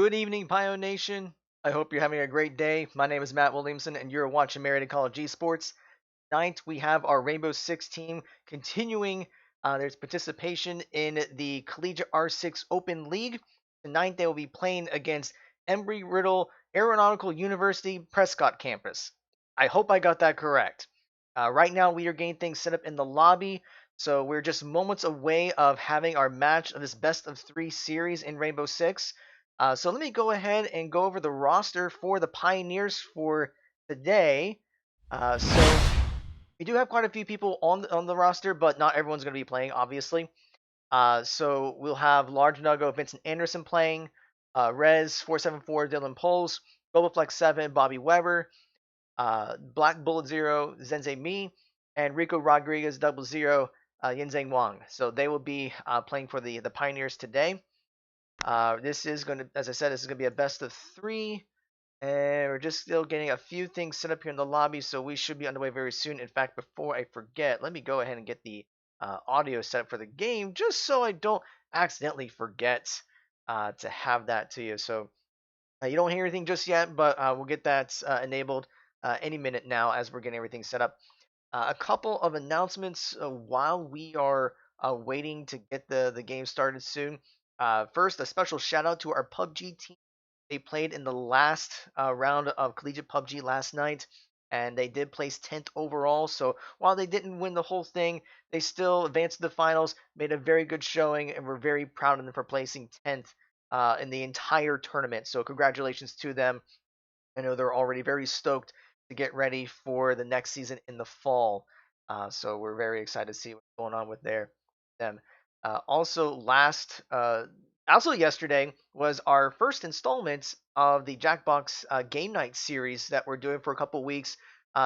Good evening, Pio Nation. I hope you're having a great day. My name is Matt Williamson, and you're watching Marietta College Esports. Tonight, we have our Rainbow Six team continuing their participation in the Collegiate R6 Open League. Tonight, they will be playing against Embry-Riddle Aeronautical University Prescott campus. I hope I got that correct. Right now, we are getting things set up in the lobby. So we're just moments away of having our match of this best of three series in Rainbow Six. So let me go ahead and go over the roster for the Pioneers for today. So we do have quite a few people on the roster, but not everyone's going to be playing, obviously. So we'll have Large Nuggo, Vincent Anderson playing, Rez 474, Dylan Poles, Global 7, Bobby Weber, Black Bullet Zero, Zenze Mi, and Rico Rodriguez 00, Yinzeng Wang. So they will be playing for the Pioneers today. This is going to, as I said, this is going to be a best of three. And we're just still getting a few things set up here in the lobby, so we should be underway very soon. In fact, before I forget, let me go ahead and get the audio set up for the game, just so I don't accidentally forget to have that to you. So you don't hear anything just yet, but we'll get that enabled any minute now as we're getting everything set up. A couple of announcements while we are waiting to get the game started soon. First, a special shout out to our PUBG team. They played in the last round of Collegiate PUBG last night, and they did place 10th overall. So while they didn't win the whole thing, they still advanced to the finals, made a very good showing, and we're very proud of them for placing 10th in the entire tournament. So congratulations to them. I know they're already very stoked to get ready for the next season in the fall. So we're very excited to see what's going on with them. Also yesterday was our first installment of the Jackbox Game Night series that we're doing for a couple weeks.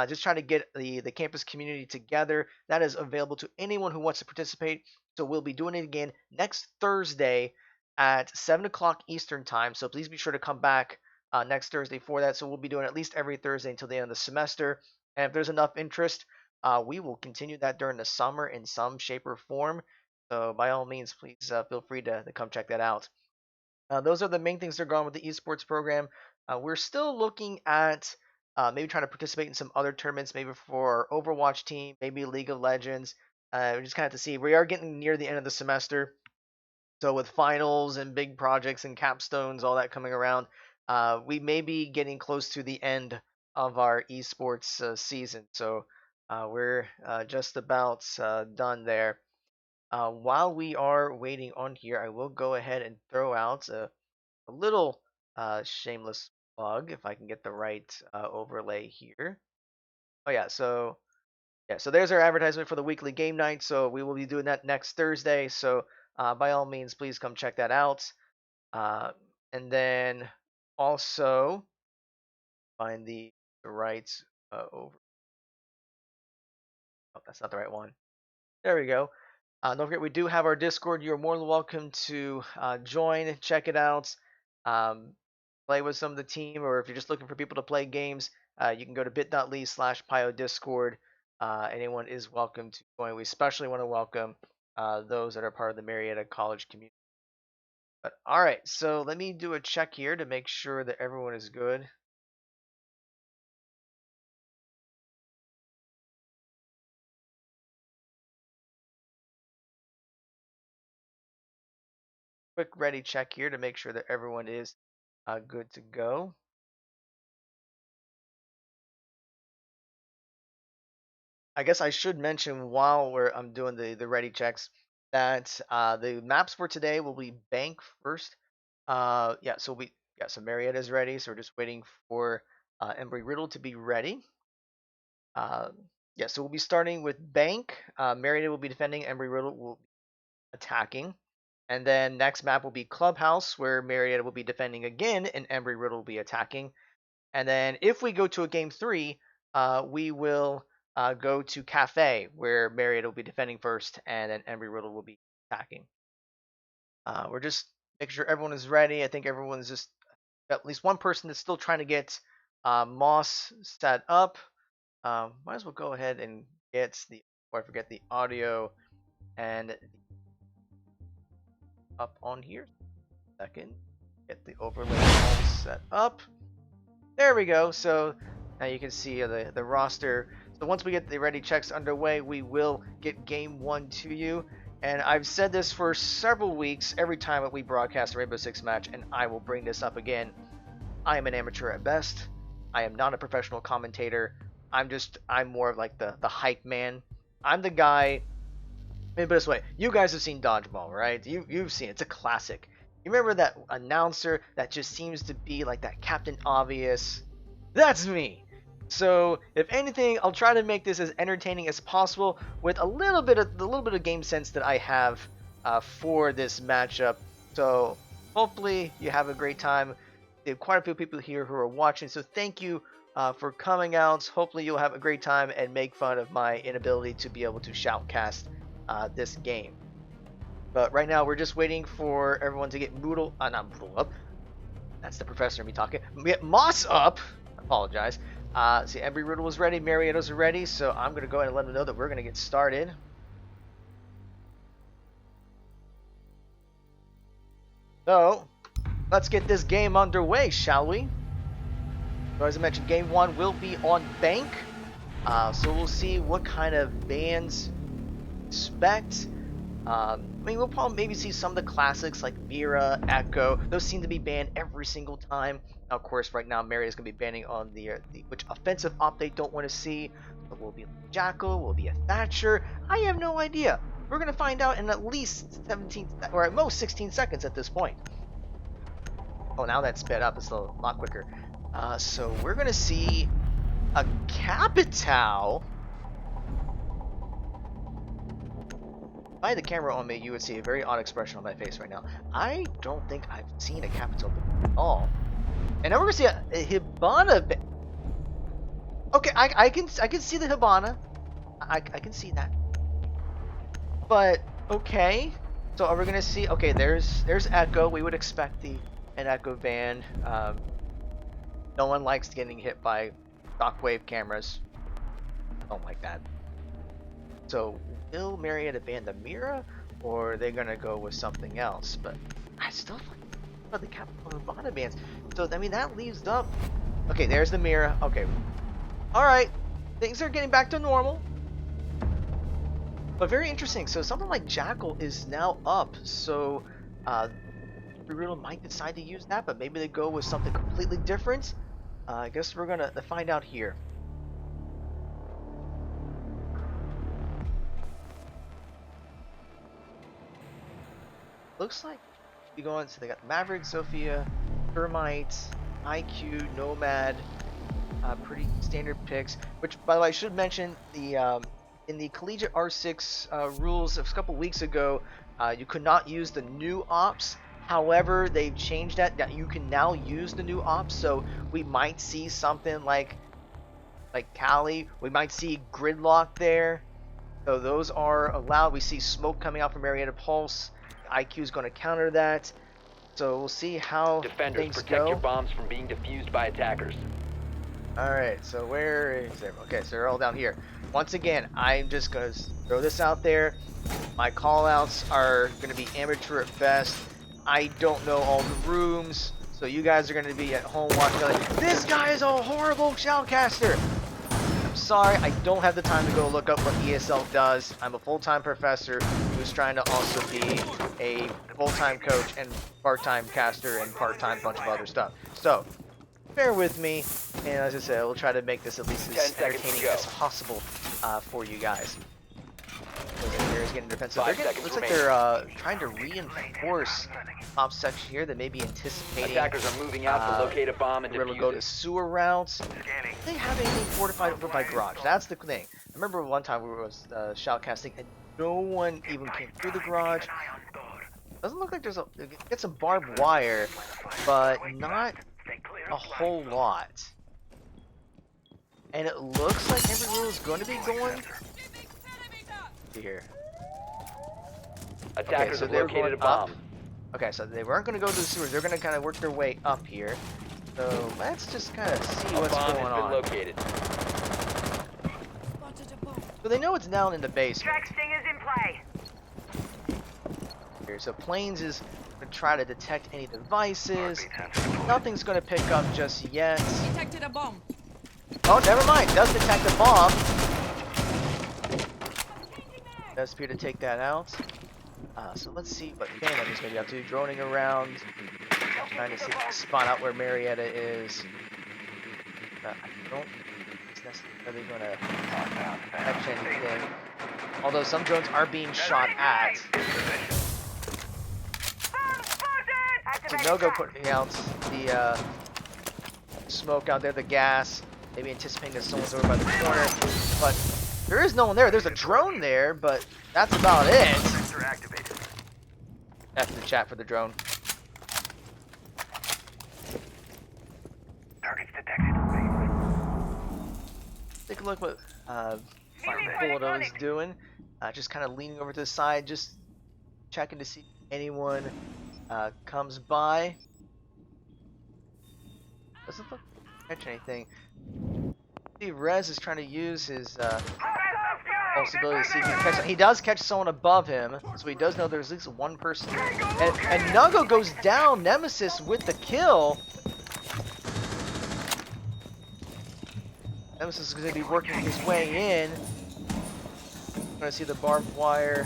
Just trying to get the campus community together. That is available to anyone who wants to participate. So we'll be doing it again next Thursday at 7 o'clock Eastern Time. So please be sure to come back next Thursday for that. So we'll be doing at least every Thursday until the end of the semester. And if there's enough interest, we will continue that during the summer in some shape or form. So by all means, please feel free to come check that out. Those are the main things that are going on with the esports program. We're still looking at maybe trying to participate in some other tournaments, maybe for our Overwatch team, maybe League of Legends. We just kind of have to see. We are getting near the end of the semester, so with finals and big projects and capstones, all that coming around, we may be getting close to the end of our esports season. So we're just about done there. While we are waiting on here, I will go ahead and throw out a little shameless plug if I can get the right overlay here. Oh so there's our advertisement for the weekly game night. So we will be doing that next Thursday. So by all means, please come check that out. Uh, and then also find the right over. Oh, that's not the right one. There we go. Don't forget, we do have our Discord. You're more than welcome to join, check it out, um, play with some of the team, or if you're just looking for people to play games, you can go to bit.ly/Pio Discord. Anyone is welcome to join. We especially want to welcome those that are part of the Marietta College community. But all right, so let me do a check here to make sure that everyone is good. Quick ready check here to make sure that everyone is good to go. I guess I should mention while I'm doing the ready checks that the maps for today will be bank first. So Marietta is ready, so we're just waiting for Embry-Riddle to be ready. Uh, so we'll be starting with bank. Marietta will be defending, Embry-Riddle will be attacking. And then next map will be Clubhouse, where Marietta will be defending again, and Embry-Riddle will be attacking. And then if we go to a game three, we will go to Cafe, where Marietta will be defending first, and then Embry-Riddle will be attacking. We're just making sure everyone is ready. I think everyone's just at least one person that's still trying to get Moss set up. Might as well go ahead and get before I forget, the audio and up on here. Second. Get the overlay all set up. There we go. So now you can see the roster. So once we get the ready checks underway, we will get game 1 to you. And I've said this for several weeks every time that we broadcast a Rainbow Six match, and I will bring this up again. I am an amateur at best. I am not a professional commentator. I'm more of like the hype man. I'm the guy. Let me put it this way: you guys have seen Dodgeball, right? You've seen it. It's a classic. You remember that announcer that just seems to be like that Captain Obvious? That's me. So if anything, I'll try to make this as entertaining as possible with a little bit of game sense that I have for this matchup. So hopefully you have a great time. There are quite a few people here who are watching, so thank you for coming out. Hopefully you'll have a great time and make fun of my inability to be able to shoutcast this game. But right now we're just waiting for everyone to get not Moodle up. That's the professor me talking. We get Moss up. I apologize. See, Embry-Riddle is ready. Marietta's ready. So I'm going to go ahead and let them know that we're going to get started. So let's get this game underway, shall we? So as I mentioned, game 1 will be on Bank. So we'll see what kind of bans expect. I mean, we'll probably maybe see some of the classics like Mira, Echo. Those seem to be banned every single time. Now, of course, right now Marietta's going to be banning on the which offensive op they don't want to see. So will be a Jackal, will be a Thatcher. I have no idea. We're going to find out in at least 17 or at most 16 seconds at this point. Oh, now that's sped up. It's a lot quicker. So we're going to see a Capital. If I had the camera on me, you would see a very odd expression on my face right now. I don't think I've seen a Capital at all. And now we're gonna see a Hibana. Okay, I can see the Hibana. I can see that. But okay, so are we gonna see? Okay, there's Echo. We would expect an Echo ban. No one likes getting hit by shockwave cameras. Don't like that. So will Marietta ban the Mira, or are they gonna go with something else? But I still like the Capital Hibana bans. So I mean that leaves up. Okay, there's the Mira. Okay, all right, things are getting back to normal. But very interesting. So something like Jackal is now up. So Embry-Riddle might decide to use that, but maybe they go with something completely different. I guess we're gonna find out here. Looks like we go on. So they got Maverick, Sophia, Termite, IQ, Nomad. Pretty standard picks. Which, by the way, I should mention the in the Collegiate R6 rules of a couple weeks ago, you could not use the new ops. However, they've changed that you can now use the new ops. So we might see something like Cali. We might see Gridlock there. So those are allowed. We see smoke coming out from Marietta Pulse. IQ is going to counter that. So we'll see how Defenders, things protect go. your bombs from being defused by attackers. Alright, so where is everyone? Okay, so they're all down here. Once again, I'm just going to throw this out there. My callouts are going to be amateur at best. I don't know all the rooms, so you guys are going to be at home watching like, this guy is a horrible shoutcaster! I'm sorry, I don't have the time to go look up what ESL does. I'm a full-time professor who's trying to also be a full-time coach and part-time caster and part-time bunch of other stuff. So, bear with me, and as I said, we'll try to make this at least as entertaining as possible for you guys. Here's getting defensive. Looks like they're trying to reinforce top section here. They may be anticipating Attackers are moving out to locate a bomb and we're able to defuse go to it. sewer routes. Do they have anything fortified over by garage? That's the thing. I remember one time we were shoutcasting and no one even came through the garage. Doesn't look like there's get some barbed wire, but not a whole lot. And it looks like Embry-Riddle is going to be going here. Attackers so have they're located going a bomb. up. Okay, so they weren't going to go to the sewers. They're going to kind of work their way up here. So let's just kind of see A what's bomb going has been on. located. So they know it's down in the basement. Track stingers in play. Here, so Plains is Gonna try to detect any devices. Nothing's gonna pick up just yet. Detected a bomb. Oh, never mind. Does detect a bomb. Does appear to take that out. So let's see what Phantom is going to be up to. Droning around, trying to see, spot out where Marietta is. I don't think it's necessarily going to catch anything. Although some drones are being shot at. So No-Go putting out the smoke out there, the gas. Maybe anticipating that someone's over by the corner. But there is no one there. There's a drone there, but that's about it. F in the chat for the drone. Targets detected. Take a look what Bulleto is doing. Just kind of leaning over to the side, just checking to see if anyone comes by. Doesn't look to catch anything. See, Rez is trying to use his ability to see if he can catch. He does catch someone above him, so he does know there's at least one person. And Nugo goes down. Nemesis with the kill. Nemesis is going to be working his way in. Going to see the barbed wire.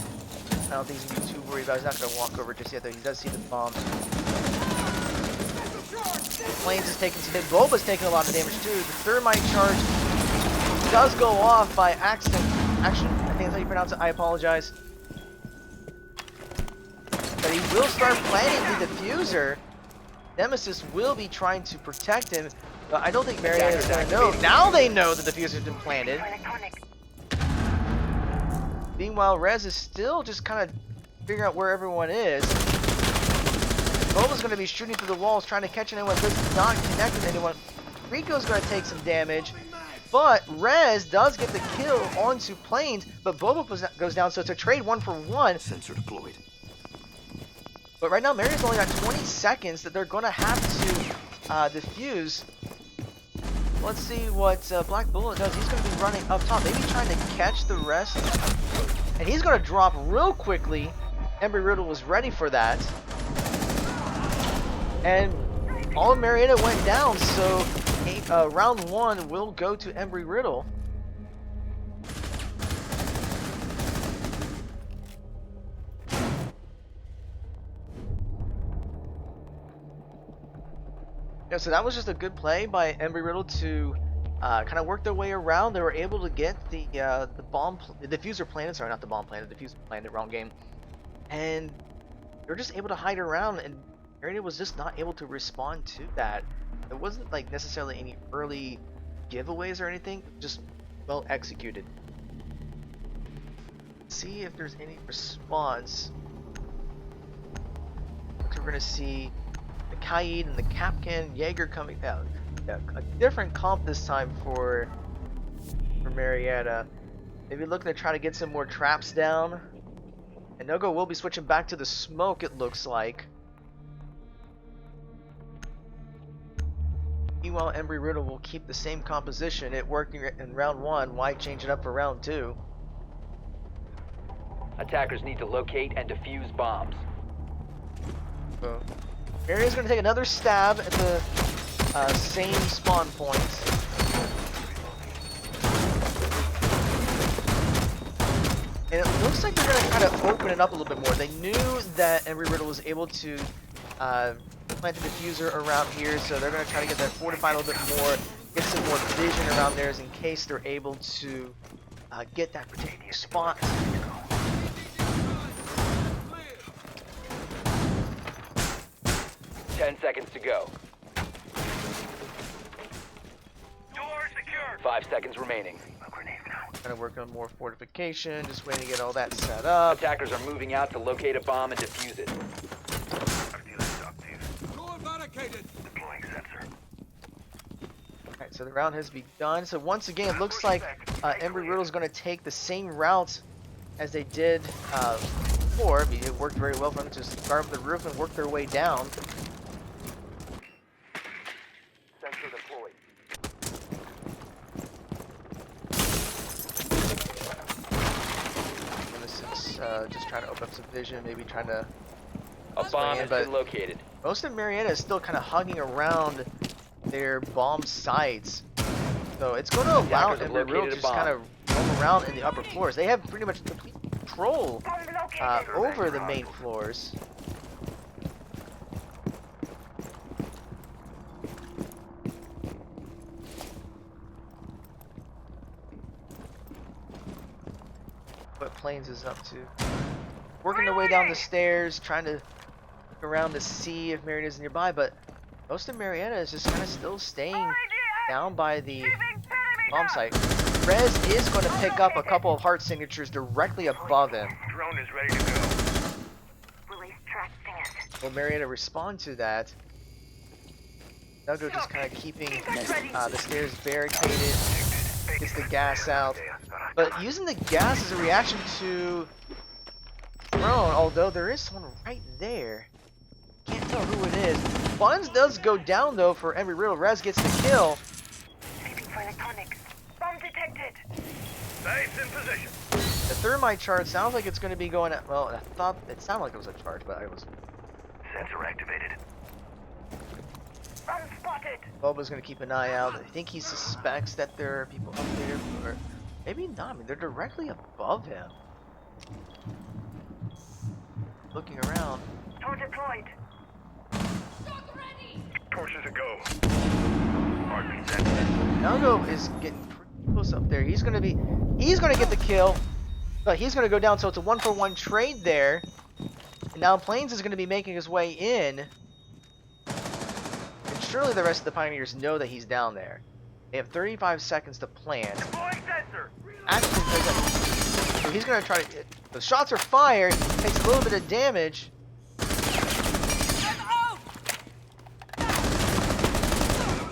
I don't think he's going to be too worried about it. He's not going to walk over just yet, though. He does see the bomb. Planes is taking some hit. Boba's taking a lot of damage, too. The thermite charge does go off by accident. Actually, I think that's how you pronounce it. I apologize. But he will start planting the diffuser. Nemesis will be trying to protect him, but I don't think Marietta is going to know. Now they know the diffuser's been planted. Meanwhile, Rez is still just kind of figuring out where everyone is. Boba's going to be shooting through the walls, trying to catch anyone that's not connected to anyone. Rico's going to take some damage. But Rez does get the kill onto planes, but Boba goes down, so it's a trade 1-for-1. Sensor deployed. But right now, Marietta's only got 20 seconds that they're going to have to defuse. Let's see what Black Bullet does. He's going to be running up top, maybe trying to catch the rest. And he's going to drop real quickly. Embry-Riddle was ready for that. And all of Marietta went down, so round 1 will go to Embry-Riddle. Yeah, so that was just a good play by Embry-Riddle to kind of work their way around. They were able to get the diffuser planted. Sorry, not the bomb planted. The diffuser planted. Wrong game. And they were just able to hide around, and Marietta was just not able to respond to that. It wasn't like necessarily any early giveaways or anything, just well executed. Let's see if there's any response. Looks like we're gonna see the Kaid and the Kapkan Jaeger coming out. A different comp this time for Marietta. Maybe looking to try to get some more traps down. And No-Go will be switching back to the smoke, it looks like. Meanwhile, Embry-Riddle will keep the same composition. It worked in round 1. Why change it up for round 2? Attackers need to locate and defuse bombs. So, Marietta's going to take another stab at the same spawn points. And it looks like they're going to kind of open it up a little bit more. They knew that Embry-Riddle was able to plant a diffuser around here, so they're going to try to get that fortified a little bit more, get some more vision around there in case they're able to get that particular spot. Ten seconds to go. Door secured. 5 seconds remaining. Kind of working on more fortification, just waiting to get all that set up. Attackers are moving out to locate a bomb and defuse it. Deploying sensor. Alright, so the round has begun. So once again, it looks like Embry-Riddle is going to take the same route as they did before. I mean, it worked very well for them to start with the roof and work their way down. Sensor deployed. And this is just trying to open up some vision, maybe trying to A bomb has but been located. most of Marietta is still kind of hugging around their bomb sites. So it's going to allow Attackers have Embry-Riddle to located a just kind of roam around in the upper floors. They have pretty much complete control over the main floors. What Plains is up to. Working their way down the stairs, trying to look around to see if Marietta's nearby, but most of Marietta is just kind of still staying down by the bomb site. Rez is going to pick up a couple of heart signatures directly above him. Drone is ready to go. Release track stand. Will Marietta respond to that? Dogo just kind of keeping the stairs barricaded, gets the gas out. But using the gas as a reaction to drone, although there is someone right there. Can't tell who it is. Buns does go down though for Embry-Riddle. Rez gets the kill. Saving for electronics. Bomb detected. Base in position. The thermite charge sounds like it's going to be going at, well, I thought it sounded like it was a charge, but it was. Sensor activated. Bomb spotted. Boba's going to keep an eye out. I think he suspects that there are people up there, or maybe not. I mean, they're directly above him. Looking around. Door deployed. Torches a go. Hardly set. Nalgo is getting pretty close up there. He's gonna get the kill, but he's gonna go down. So it's a 1-for-1 trade there. And now Plains is gonna be making his way in. And surely the rest of the Pioneers know that he's down there. They have 35 seconds to plant. Deploying sensor. Actually, so he's gonna try to. The shots are fired. Takes a little bit of damage.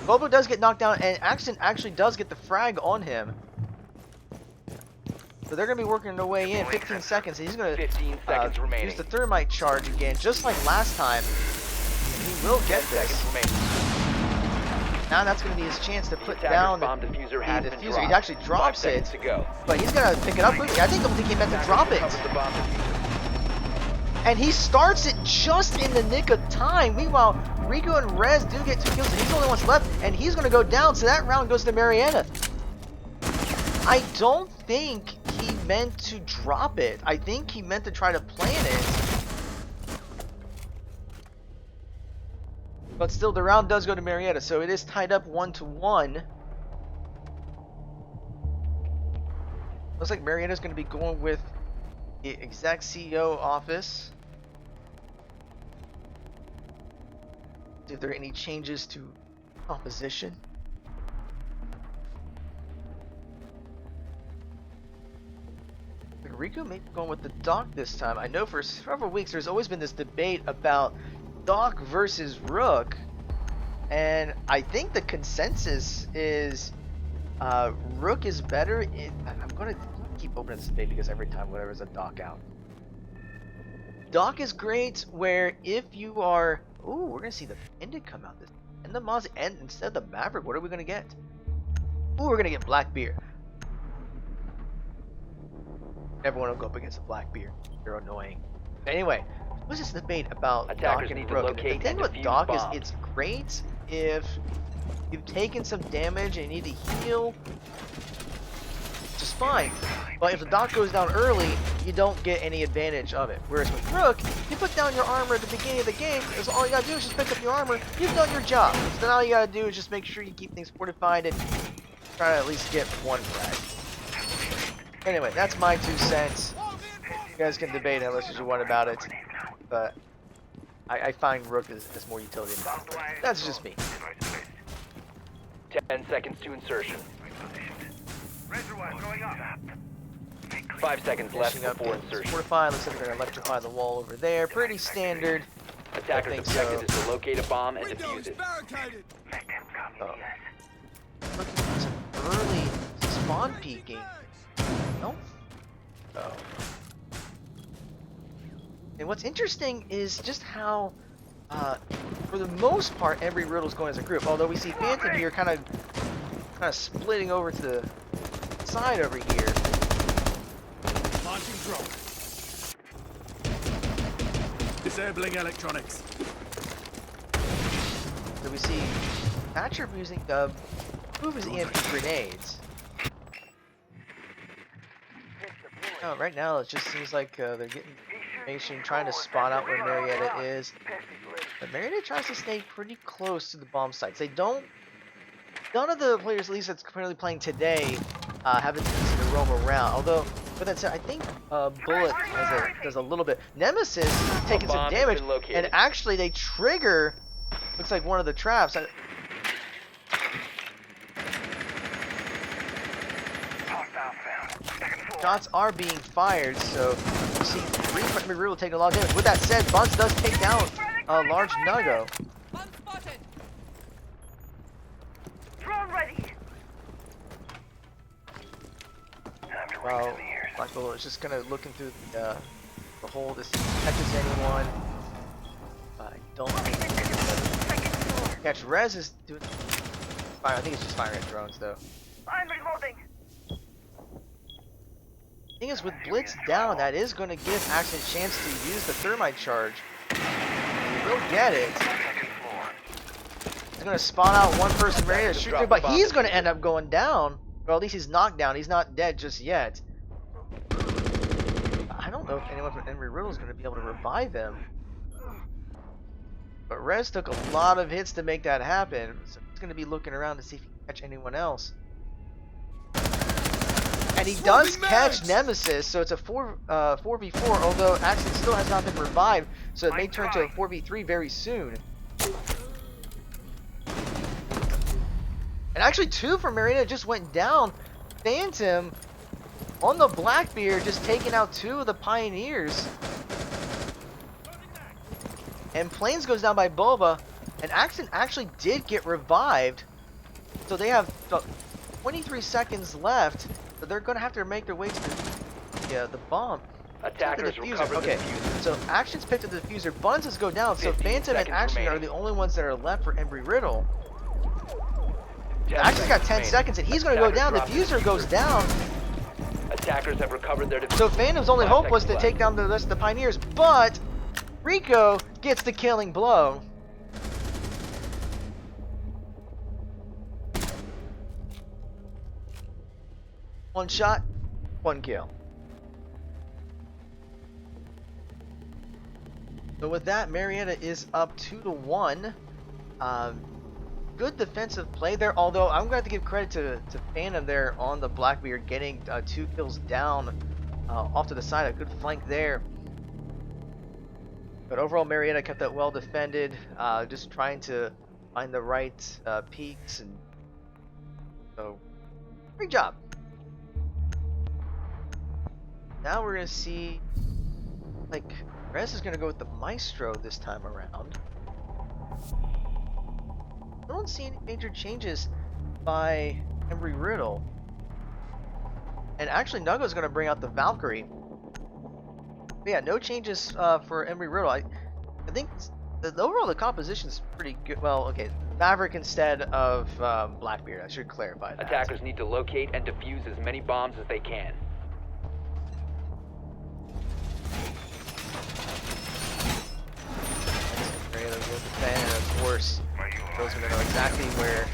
Bobo does get knocked down, and Axton actually does get the frag on him. So they're going to be working their way in. 15 seconds. And he's going to 15 seconds remaining. use the thermite charge again, just like last time. And he will get 10 this. seconds remaining. Now that's going to be his chance to The put attacker's down bomb diffuser has the been diffuser. dropped. He actually 5 drops seconds it, to go. but he's going to pick it up quickly. I think he meant to drop it. Recovered the bomb diffuser. And he starts it just in the nick of time. Meanwhile, Rico and Rez do get 2 kills, and he's the only one left, and he's going to go down, so that round goes to Marietta. I don't think he meant to drop it. I think he meant to try to plan it. But still, the round does go to Marietta, so it is tied up 1-1. Looks like Marietta's going to be going with the exact CEO office. If there are any changes to composition. Riku may be going with the Doc this time. I know for several weeks there's always been this debate about Doc versus Rook, and I think the consensus is Rook is better. I'm gonna keep opening this debate because every time whatever's a Doc out. Doc is great where if you are. Ooh, we're gonna see the Pendant come out this and the Mozzie, and instead of the Maverick, what are we gonna get? Ooh, we're gonna get Black Beard. Everyone will go up against a Blackbeard. They're annoying. Anyway, what's this debate about Attackers Doc and need to Rook? locate The thing and with defuse Doc is bombs. it's great if you've taken some damage and you need to heal, which is fine. But if the Doc goes down early, you don't get any advantage of it. Whereas with Rook, you put down your armor at the beginning of the game, so all you gotta do is just pick up your armor, you've done your job. So then all you gotta do is just make sure you keep things fortified and try to at least get one frag. Anyway, that's my 2 cents. You guys can debate how much as you want about it, but I find Rook is more utility than Doc. That's just me. 10 seconds to insertion. Reservoir going up. 5 seconds left Finishing up before getting insertion. fortified. Looks like they're going to electrify the wall over there. Pretty standard. Attacker's think objective so. is to locate a bomb and Window defuse is it. barricaded. Oh. Looking at some early spawn peeking. No. Oh. And what's interesting is just how, for the most part, Embry-Riddle's going as a group. Although we see Phantom here kind of splitting over to the side over here. Launching drone. Disabling electronics. So we see Thatcher using the move his EMP grenades. Oh, right now it just seems like they're getting information, trying to spot out where Marietta is. But Marietta tries to stay pretty close to the bomb sites. They don't. None of the players, at least that's currently playing today, have a tendency to roam around. Although, with that said, I think Bullet does a little bit. Nemesis is taking some bomb has damage, been located. and actually they trigger. Looks like one of the traps. Shots are being fired, so you see 3 from Embry-Riddle taking a lot of damage. With that said, Buns does take down a large Nuggo. Drone ready. Well, Black Bullet is just kind of looking through the hole to see if he catches anyone. I don't think catch. Rez is doing fire. I think it's just firing at drones though. I'm reloading. Thing is, with Blitz down, that is going to give Axton a chance to use the thermite charge. He will get it. He's going to spawn out one person ready to shoot through, but he's going to end up going down. Or at least he's knocked down. He's not dead just yet. I don't know if anyone from Embry-Riddle is going to be able to revive him. But Rez took a lot of hits to make that happen, so he's going to be looking around to see if he can catch anyone else. And he does catch Nemesis, so it's a 4v4, although Axton still has not been revived, so it may turn to a 4v3 very soon. And actually 2 from Marietta just went down. Phantom on the Blackbeard just taking out 2 of the Pioneers. And Plains goes down by Boba, and Axton actually did get revived. So they have 23 seconds left. So they're going to have to make their way to the bomb. Attackers the diffuser. recovered Okay, the diffuser. so Action's picked up the diffuser. Buns go down, so Phantom and Action are the only ones that are left for Embry-Riddle. Action's got 10 seconds, and he's going to go down. The diffuser goes down. Attackers have recovered their diffuser. So Phantom's only hope was to take down the rest of the Pioneers, but Rico gets the killing blow. One shot, 1 kill. So with that, Marietta is up 2-1. Good defensive play there, although I'm going to have to give credit to Phantom there on the Blackbeard, getting 2 kills down off to the side. A good flank there. But overall, Marietta kept that well defended, just trying to find the right peaks. And so, great job. Now we're going to see, like, Rez is going to go with the Maestro this time around. I don't see any major changes by Embry-Riddle. And actually, Nuggo's going to bring out the Valkyrie. But yeah, no changes for Embry-Riddle. I think overall the composition's pretty good. Well, okay, Maverick instead of Blackbeard. I should clarify that. Attackers need to locate and defuse as many bombs as they can. Marietta will defend, and of course, Bill's going to know exactly where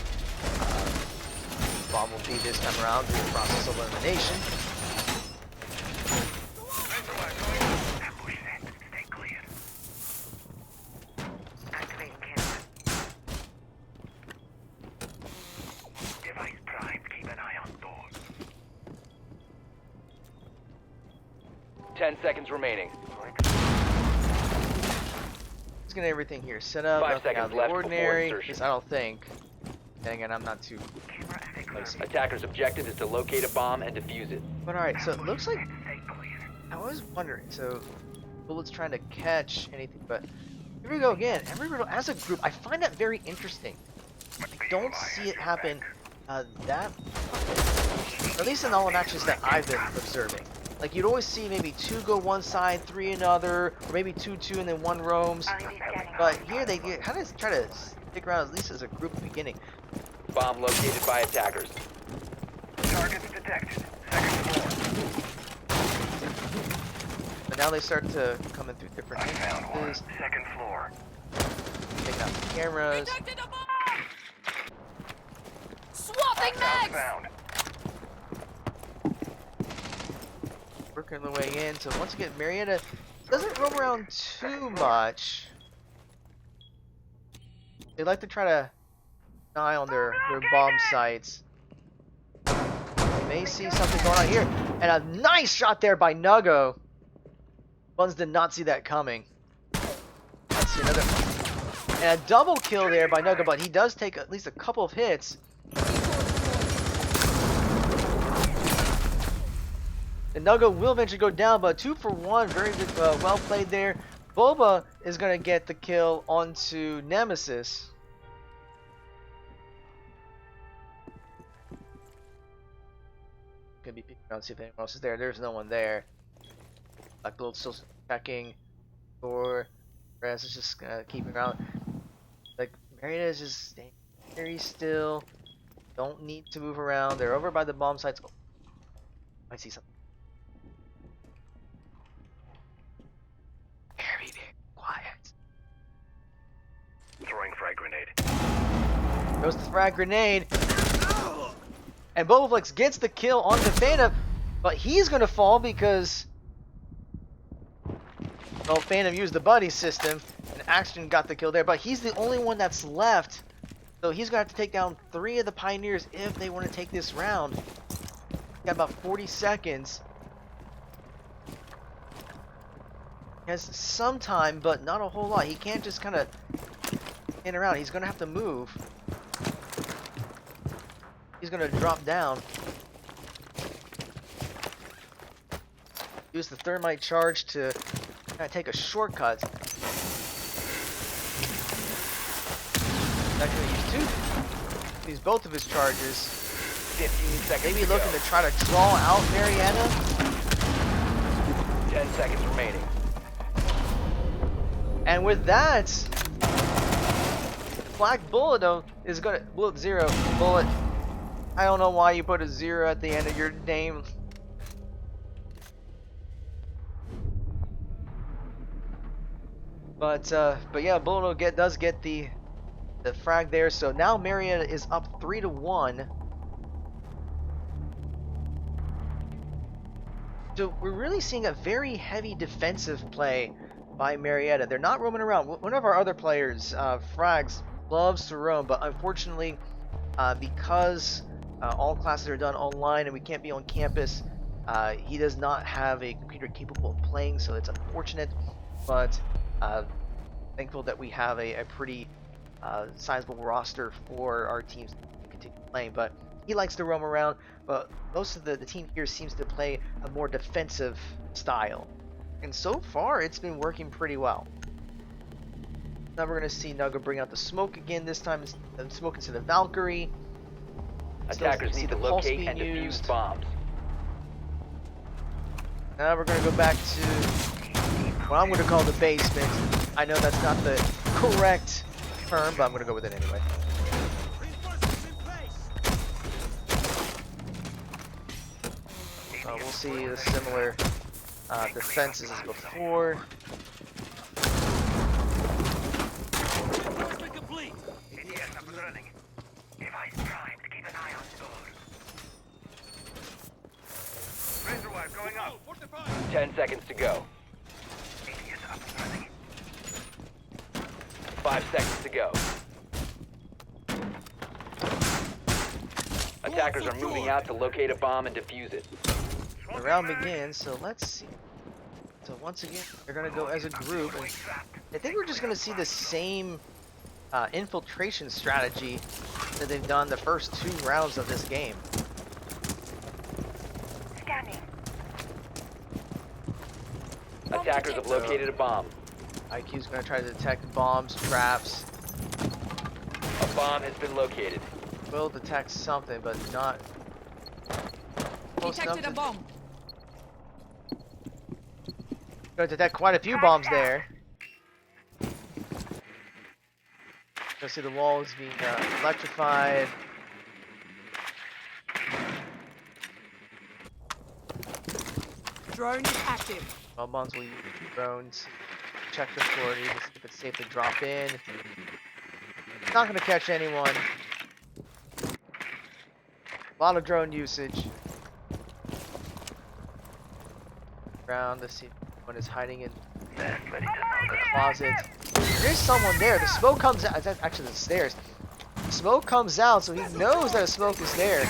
bomb will be this time around through the process of elimination. Ambush set. Stay clear. Activating camera. Device primed. Keep an eye on doors. 10 seconds remaining. Let's get everything here set up. 5 Nothing out seconds of the left before ordinary. insertion. Because I don't think. Dang it, I'm not too. Camera active. Attackers' objective is to locate a bomb and defuse it. But alright, so it looks like. Stay clear. I was wondering. So, Bullet's trying to catch anything, but here we go again. Embry-Riddle as a group, I find that very interesting. I don't see it happen that often. At least in all the matches that I've been observing. Like, you'd always see maybe 2 go one side, 3 another, or maybe 2-2 and then 1 roams. But here they kind of try to stick around at least as a group at the beginning. Bomb located by attackers. Targets detected. Second floor. But now they start to come in through different I found one. entrances, Second floor. take out the cameras. Detected a bomb! Swapping Hostiles mags! found. Working their way in. So once again, Marietta doesn't roam around too much. They like to try to eye on their bomb sites. They may see something going on here. And a nice shot there by Nugo. Buns did not see that coming. Let's see another. And a double kill there by Nugo, but he does take at least a couple of hits. And Nugo will eventually go down, but 2 for 1. Very good, well played there. Boba is going to get the kill onto Nemesis. Gonna be peeking around to see if anyone else is there. There's no one there. Black Gold still checking for Rez is just keeping around. Like Marietta is just staying very still. Don't need to move around. They're over by the bomb sites. Oh, I see something. Very, very quiet. Throwing frag grenade. Goes the frag grenade. And Bobaflex gets the kill on the Phantom, but he's gonna fall because well, Phantom used the buddy system, and Action got the kill there, but he's the only one that's left. So he's gonna have to take down 3 of the Pioneers if they want to take this round. Got about 40 seconds. He has some time, but not a whole lot. He can't just kind of in around. He's gonna have to move. He's gonna drop down. Use the thermite charge to kind of take a shortcut. Not gonna use both of his charges. 15 seconds. Maybe to looking go. to try to draw out Marietta. 10 seconds remaining. And with that, Black Bullet though is gonna Bullet 0 Bullet. I don't know why you put a 0 at the end of your name. But yeah, Bullet does get the frag there. So now Marietta is up 3-1. So we're really seeing a very heavy defensive play by Marietta. They're not roaming around. One of our other players, Frags, loves to roam, but unfortunately, because all classes are done online and we can't be on campus, he does not have a computer capable of playing, so it's unfortunate, but thankful that we have a pretty sizable roster for our teams to continue playing. But he likes to roam around, but most of the team here seems to play a more defensive style. And so far, it's been working pretty well. Now we're going to see Nugo bring out the smoke again, this time smoke instead of Valkyrie. Attackers need to locate and defuse bombs. Now we're going to go back to what I'm going to call the basement. I know that's not the correct term, but I'm going to go with it anyway. We'll see the similar defenses as before. ADS up and running. Device primed. Keep an eye on door. Razor wire going up. 10 seconds to go. ADS up and running. 5 seconds to go. Attackers are moving out to locate a bomb and defuse it. The round begins, so let's see. So once again, they're going to go as a group, and I think we're just going to see the same infiltration strategy that they've done the first 2 rounds of this game. Scanning. Attackers have located a bomb. IQ's going to try to detect bombs, traps. A bomb has been located. Will detect something, but not close enough Detected a to bomb. going to detect quite a few bombs there. You'll see the walls being electrified. Drone is active. Well, bombs will use drones. Check the floor to see if it's safe to drop in. Not gonna catch anyone. A lot of drone usage. Around to see if anyone is hiding in the closet. There is someone there. The smoke comes out. Actually, the stairs. The smoke comes out, so he knows that a smoke is there.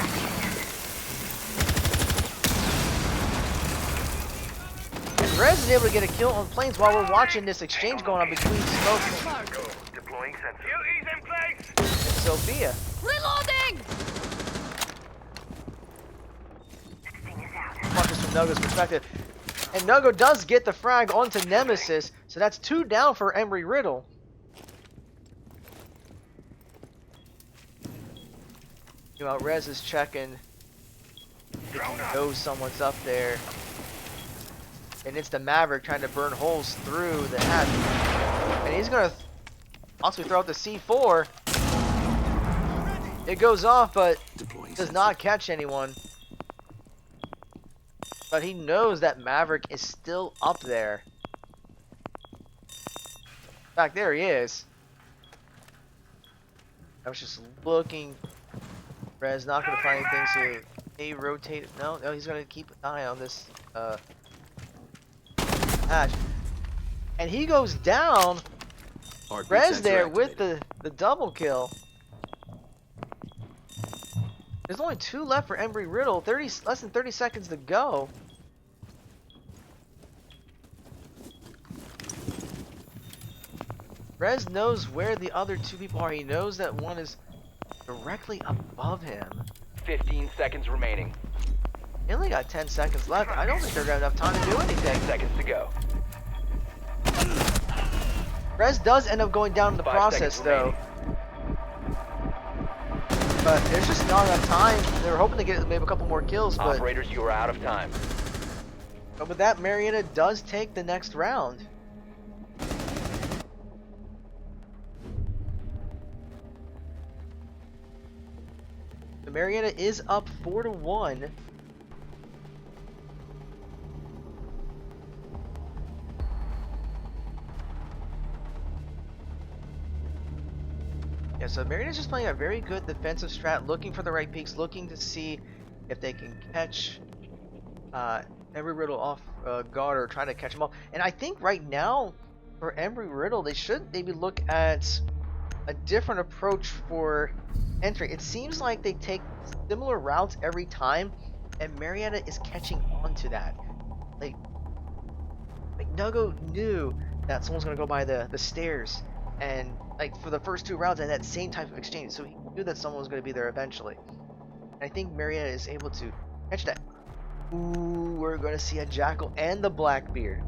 And Rez is able to get a kill on planes while we're watching this exchange going on between Smoke Deploying sensor. UE's in place! and Sophia. Reloading! Marcus from Nogo's perspective. And Nogo does get the frag onto Nemesis, so that's 2 down for Embry-Riddle. Meanwhile, Rez is checking if he knows someone's up there. And it's the Maverick trying to burn holes through the hatch. And he's going to also throw out the C4. It goes off, but does not catch anyone. But he knows that Maverick is still up there. In fact, there he is. I was just looking. Rez not going to find anything, so he rotated. No, he's going to keep an eye on this hatch. And he goes down. Rez there with the double kill. There's only 2 left for Embry-Riddle. Less than 30 seconds to go. Rez knows where the other 2 people are. He knows that one is directly above him. 15 seconds remaining. He only got 10 seconds left. I don't think they're gonna have enough time to do anything. 10 seconds to go. Rez does end up going down in the 5 process, seconds though. But there's just not enough time. They were hoping to get maybe a couple more kills, but Operators, you are out of time. with that, Marietta does take the next round. The Marietta is up 4-1. Yeah, so Marietta's just playing a very good defensive strat, looking for the right peaks, looking to see if they can catch Embry-Riddle off guard or trying to catch him off. And I think right now, for Embry-Riddle, they should maybe look at a different approach for entry. It seems like they take similar routes every time, and Marietta is catching on to that. Like Nugo knew that someone's gonna go by the stairs, and like for the first 2 rounds, and that same type of exchange, so he knew that someone was gonna be there eventually. And I think Marietta is able to catch that. Ooh, we're gonna see a Jackal and the Blackbeard.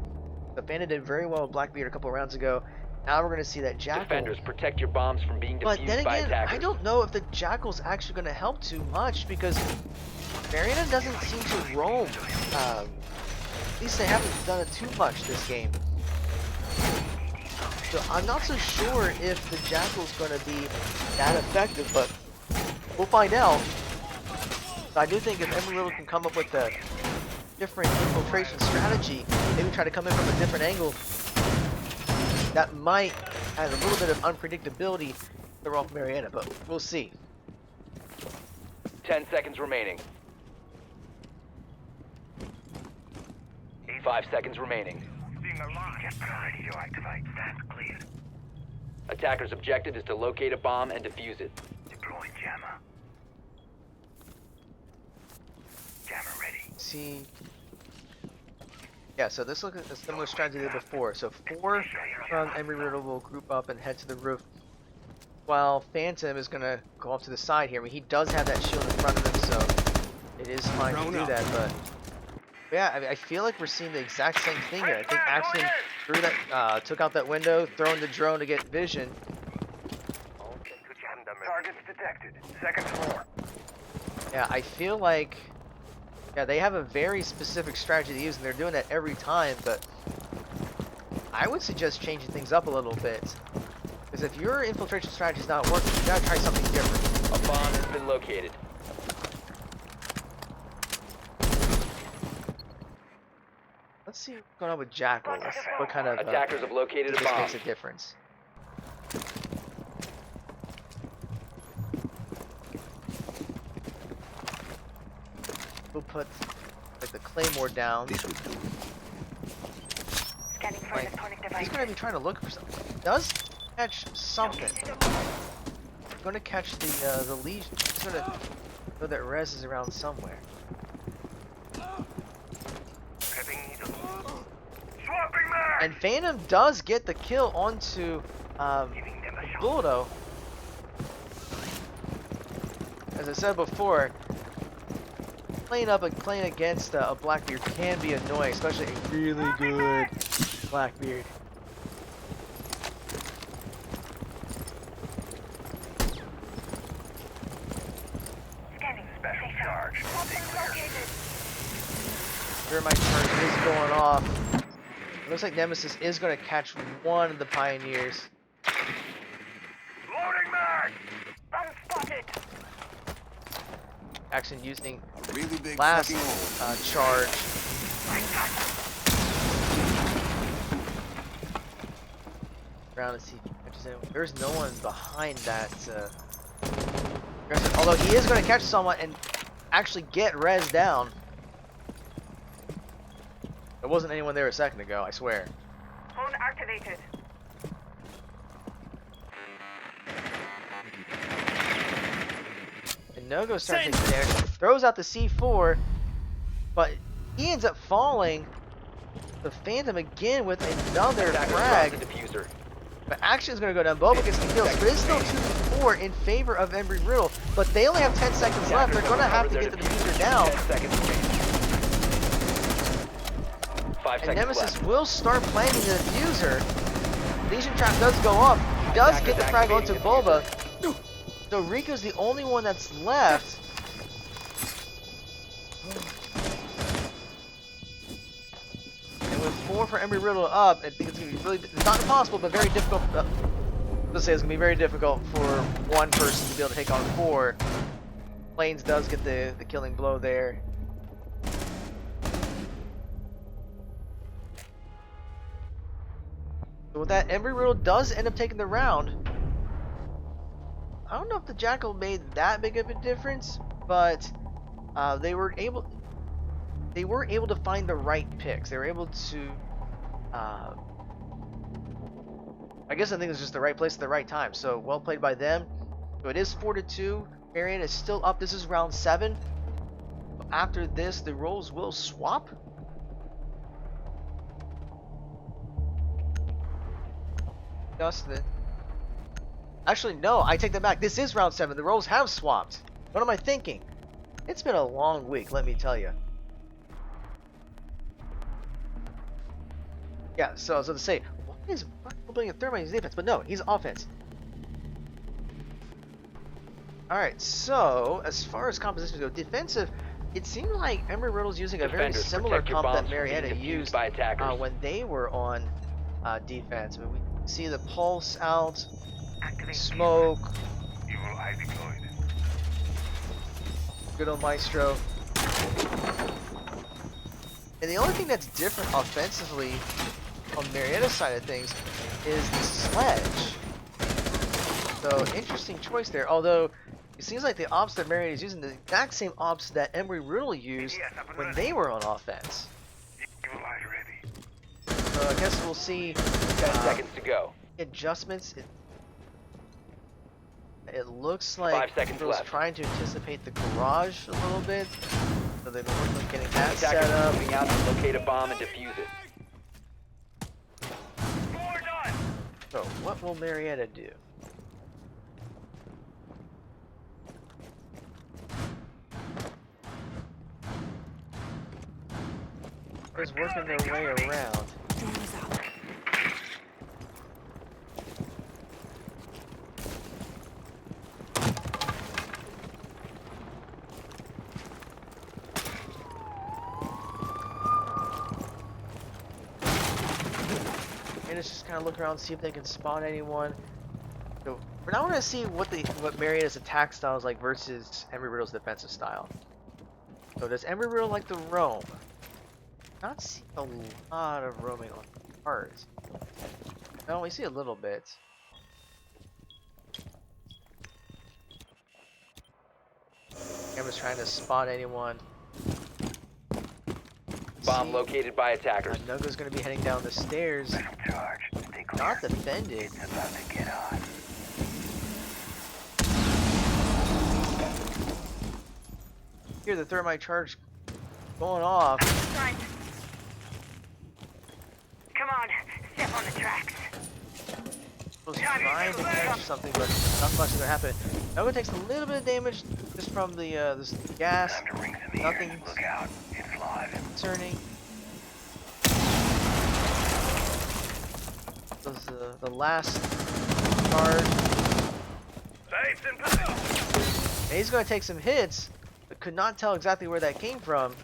The Bandit did very well with Blackbeard a couple rounds ago. Now we're gonna see that Jackal. Defenders, protect your bombs from being But defused then by again, attackers. I don't know if the Jackal's actually going to help too much because Marietta doesn't seem to roam. At least they haven't done it too much this game. So I'm not so sure if the Jackal's going to be that effective, but we'll find out. So I do think if Embry-Riddle can come up with a different infiltration strategy, maybe try to come in from a different angle, that might add a little bit of unpredictability to throw off Marietta, but we'll see. 10 seconds remaining. 5 seconds remaining. Being alive. Get ready to activate. Stand clear. Attacker's objective is to locate a bomb and defuse it. Deploying jammer. Jammer ready. See. Yeah, so this looks like a similar strategy to before. So 4 from Embry-Riddle will group up and head to the roof, while Phantom is gonna go off to the side here. I mean, he does have that shield in front of him, so it is fine to do that. But yeah, I mean, I feel like we're seeing the exact same thing here. I think Axton threw that, took out that window, throwing the drone to get vision. Targets detected. Second floor. Yeah, I feel like, yeah, they have a very specific strategy to use, and they're doing that every time, but I would suggest changing things up a little bit. Because if your infiltration strategy is not working, you gotta try something different. A bomb has been located. Let's see what's going on with Jackal. What kind of Attackers have located a this bomb. makes a difference. We'll put like the Claymore down. Scanning for Like, electronic he's devices. gonna be trying to look for something. He does catch something. He's gonna catch the Legion. He's gonna know that Rez is around somewhere. Prepping needle. Swapping mag! And Phantom does get the kill onto Giving them a shot. Buldo. As I said before, playing against a Blackbeard can be annoying, especially a really good Blackbeard. Scanning. Special charge. Stay clear. Thermite turret is going off. It looks like Nemesis is going to catch one of the Pioneers. Loading mag! Bomb spotted. Action using Really big last fucking hole. charge. Around to see if he catches anyone. There's no one behind that. Although he is going to catch someone and actually get Rez down. There wasn't anyone there a second ago, I swear. Phone activated. And Nogo starts taking damage, throws out the C4, but he ends up falling. The Phantom again with another Attackers frag. dropped the diffuser. But Action is going to go down. Boba gets the kills, but it's still 2-4 in favor of Embry-Riddle. But they only have 10 seconds left. They're going to have to get the diffuser down. 10 seconds remaining. 5 And seconds Nemesis left. will start planting the diffuser. Legion Trap does go off. He does get the frag onto Boba. So Rico's the only one that's left. And with 4 for Embry-Riddle up, I think it's going to be really, it's not impossible, but very difficult. Let's say it's going to be very difficult for one person to be able to take on 4. Plains does get the killing blow there. So with that, Embry-Riddle does end up taking the round. I don't know if the Jackal made that big of a difference, but they were able to find the right picks. They were able to I guess I think it's just the right place at the right time. So well played by them. So it is 4-2. Marietta is still up. This is round 7. After this, the roles will swap. Dustin. Actually, no, I take that back. This is round 7. The roles have swapped. What am I thinking? It's been a long week, let me tell you. Yeah, so I was going to say, why is Buckle playing a Thermite in defense? But no, he's offense. Alright, so as far as compositions go, defensive, it seemed like Embry-Riddle's using a very Defenders, similar protect your comp that bombs from being Marietta defused used by attackers. when they were on defense. I mean, we see the pulse out, Activate. smoke, Evil eye deployed. good old Maestro. And the only thing that's different offensively on Marietta's side of things is the sledge. So interesting choice there. Although it seems like the ops that Marietta is using the exact same ops that Embry-Riddle used when they were on offense. Evil eye ready. So I guess we'll see 10 seconds to go. adjustments. It looks 5 like seconds Riddle's left. trying to anticipate the garage a little bit. So they've been working on getting that set Attackers up. moving out to locate a bomb and defuse it. More done! So what will Marietta do? Is working their way around. And it's just kind of look around, see if they can spawn anyone. So we're now going to see what Marietta's attack style is like versus Embry-Riddle's defensive style. So does Embry-Riddle like to roam? not see a lot of roaming on cars. No, we see a little bit. Camera's trying to spot anyone. Bomb located by attackers. Nogo's gonna be heading down the stairs. Charge. Stay clear. Not defended. It's about to get on. Here, the thermite charge going off. Front. Come on, step on the tracks. Was trying to catch something, but not much is gonna happen. Nogo takes a little bit of damage just from the this gas. Time to ring some Nothing ears. Look out. It's live. concerning. Was the last charge. Base in position. And he's gonna take some hits, but could not tell exactly where that came from.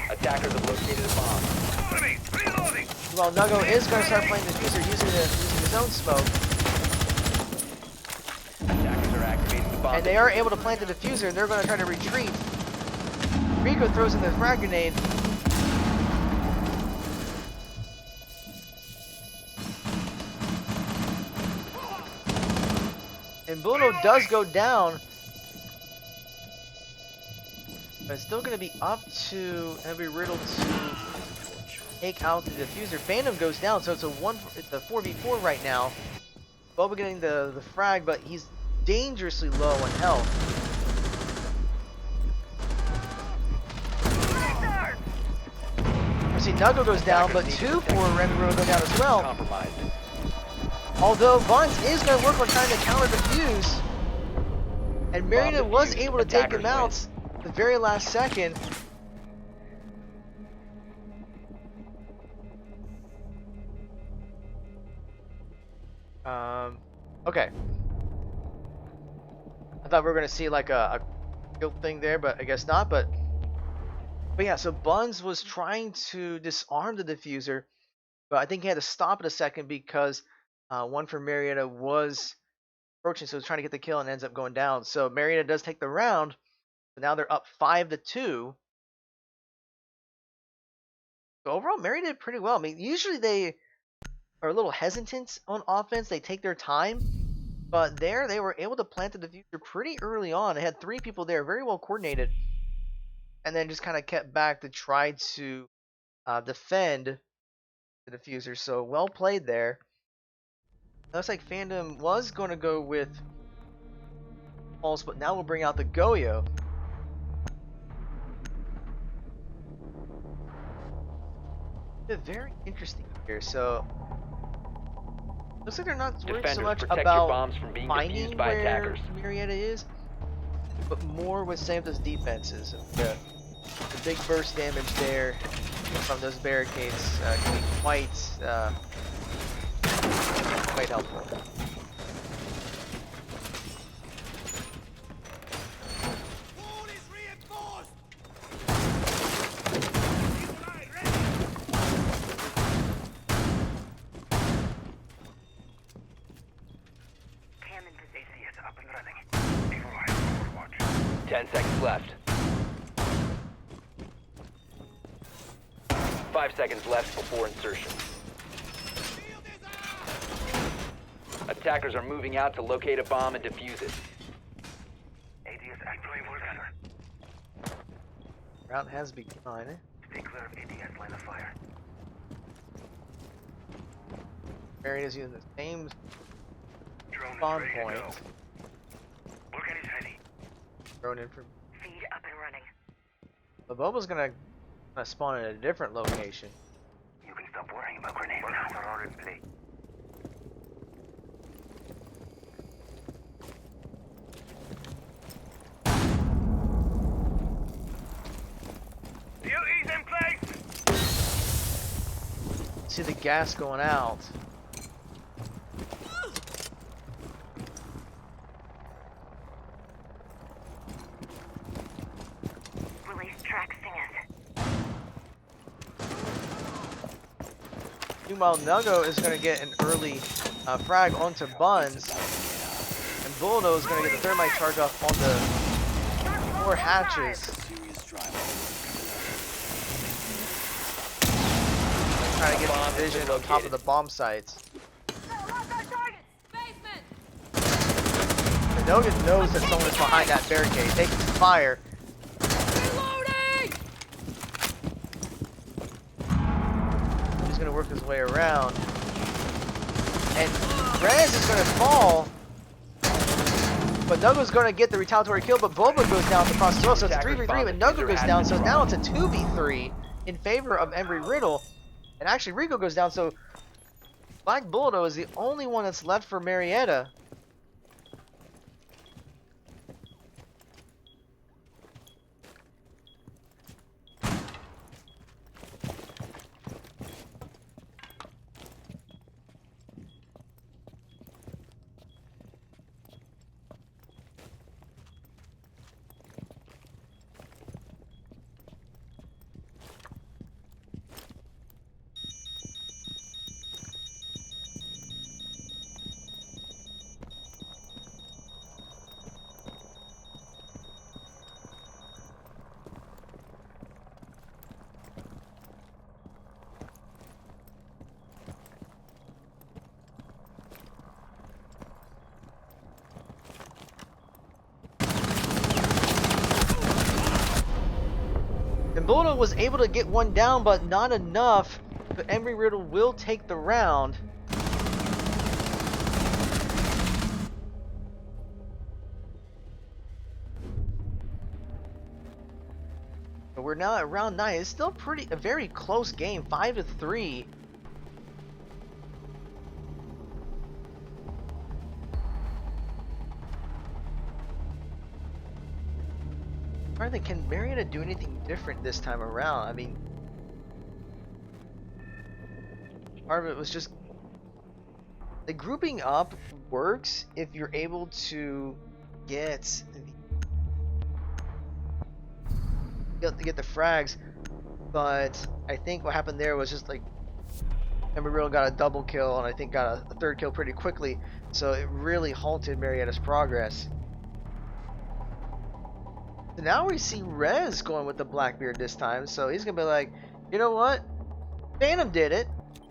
Attackers have located a bomb. Enemy. Reloading. Well, Nogo is gonna start playing diffuser using his own smoke, Attackers are activating the bomb. and they are able to plant the diffuser, and they're gonna try to retreat. Rico throws in the frag grenade. And Bruno does go down. But it's still going to be up to Embry-Riddle to take out the diffuser. Phantom goes down, so it's a 4v4 right now. Boba getting the frag, but he's dangerously low on health. You see, Nuggo goes down, but 2 for Embry-Riddle go down as well. Compromised. Although Buns is going to work on trying to counter defuse. And Marietta was defused. able to take Attackers him out the very last second. Okay. I thought we were going to see like a guilt thing there, but I guess not. But yeah, so Buns was trying to disarm the diffuser, but I think he had to stop it a second because one from Marietta was approaching, so he was trying to get the kill and ends up going down. So Marietta does take the round, but now they're up 5-2. So overall, Marietta did pretty well. I mean, usually they are a little hesitant on offense. They take their time, but there they were able to plant the diffuser pretty early on. They had 3 people there, very well coordinated, and then just kind of kept back to try to defend the diffuser. So well played there. Looks like Fandom was going to go with Pulse, but now we'll bring out the Goyo. Very interesting here. So looks like they're not worried so Defenders, much protect your about bombs from being finding defused by where attackers. Marietta is, but more with Sam's defenses. The big burst damage there from those barricades can be quite helpful. Cam in position. It's up and running. People are on watch. 10 seconds left. 5 seconds left before insertion. Attackers are moving out to locate a bomb and defuse it. ADS activated. Gunner. Round has begun. Stay clear of ADS line of fire. Marietta's using the same Drone is spawn ready to point. go. Look at his heady. Thrown in from. Feed up and running. The Boba's gonna spawn in a different location. You can stop worrying about grenades now. Are in play. Duties in place. See the gas going out. Release track singers. Meanwhile, Nuggo is going to get an early frag onto Buns, and Buldo is going to get the thermite charge off on the 4 hatches. Serious driver. trying to get some vision on top of the bomb sites. Nogan knows that someone's behind that barricade. Taking some fire. He's gonna work his way around. And Rez is gonna fall. But Nugo's gonna get the retaliatory kill, but Boba goes down across the field, so it's a 3v3, but Nugo goes down, so now it's a 2v3 in favor of Embry-Riddle. And actually Rico goes down, so Black Bulldo is the only one that's left for Marietta. And Bulldo was able to get one down, but not enough. But Embry-Riddle will take the round. But we're now at round 9. It's still a very close game, 5-3. I think, can Marietta do anything different this time around? I mean, part of it was just the grouping up works if you're able to get the frags, but I think what happened there was just like Embry-Riddle got a double kill and I think got a third kill pretty quickly, so it really halted Marietta's progress. So now we see Rez going with the Blackbeard this time, so he's gonna be like, you know what? Phantom did it,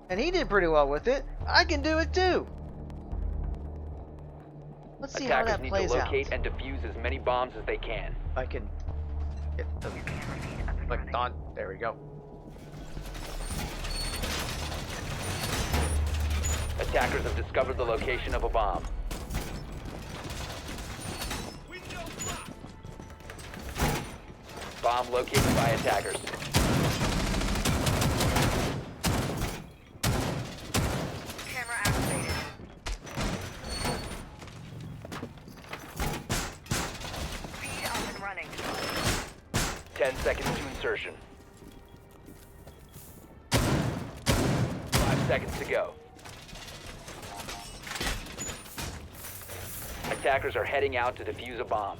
and he did pretty well with it. I can do it too. Let's see how that plays out. Attackers need to locate and defuse as many bombs as they can. If I can get the clicked on. There we go. Attackers have discovered the location of a bomb. Bomb located by attackers. Camera activated. Feed up and running. 10 seconds to insertion. 5 seconds to go. Attackers are heading out to defuse a bomb.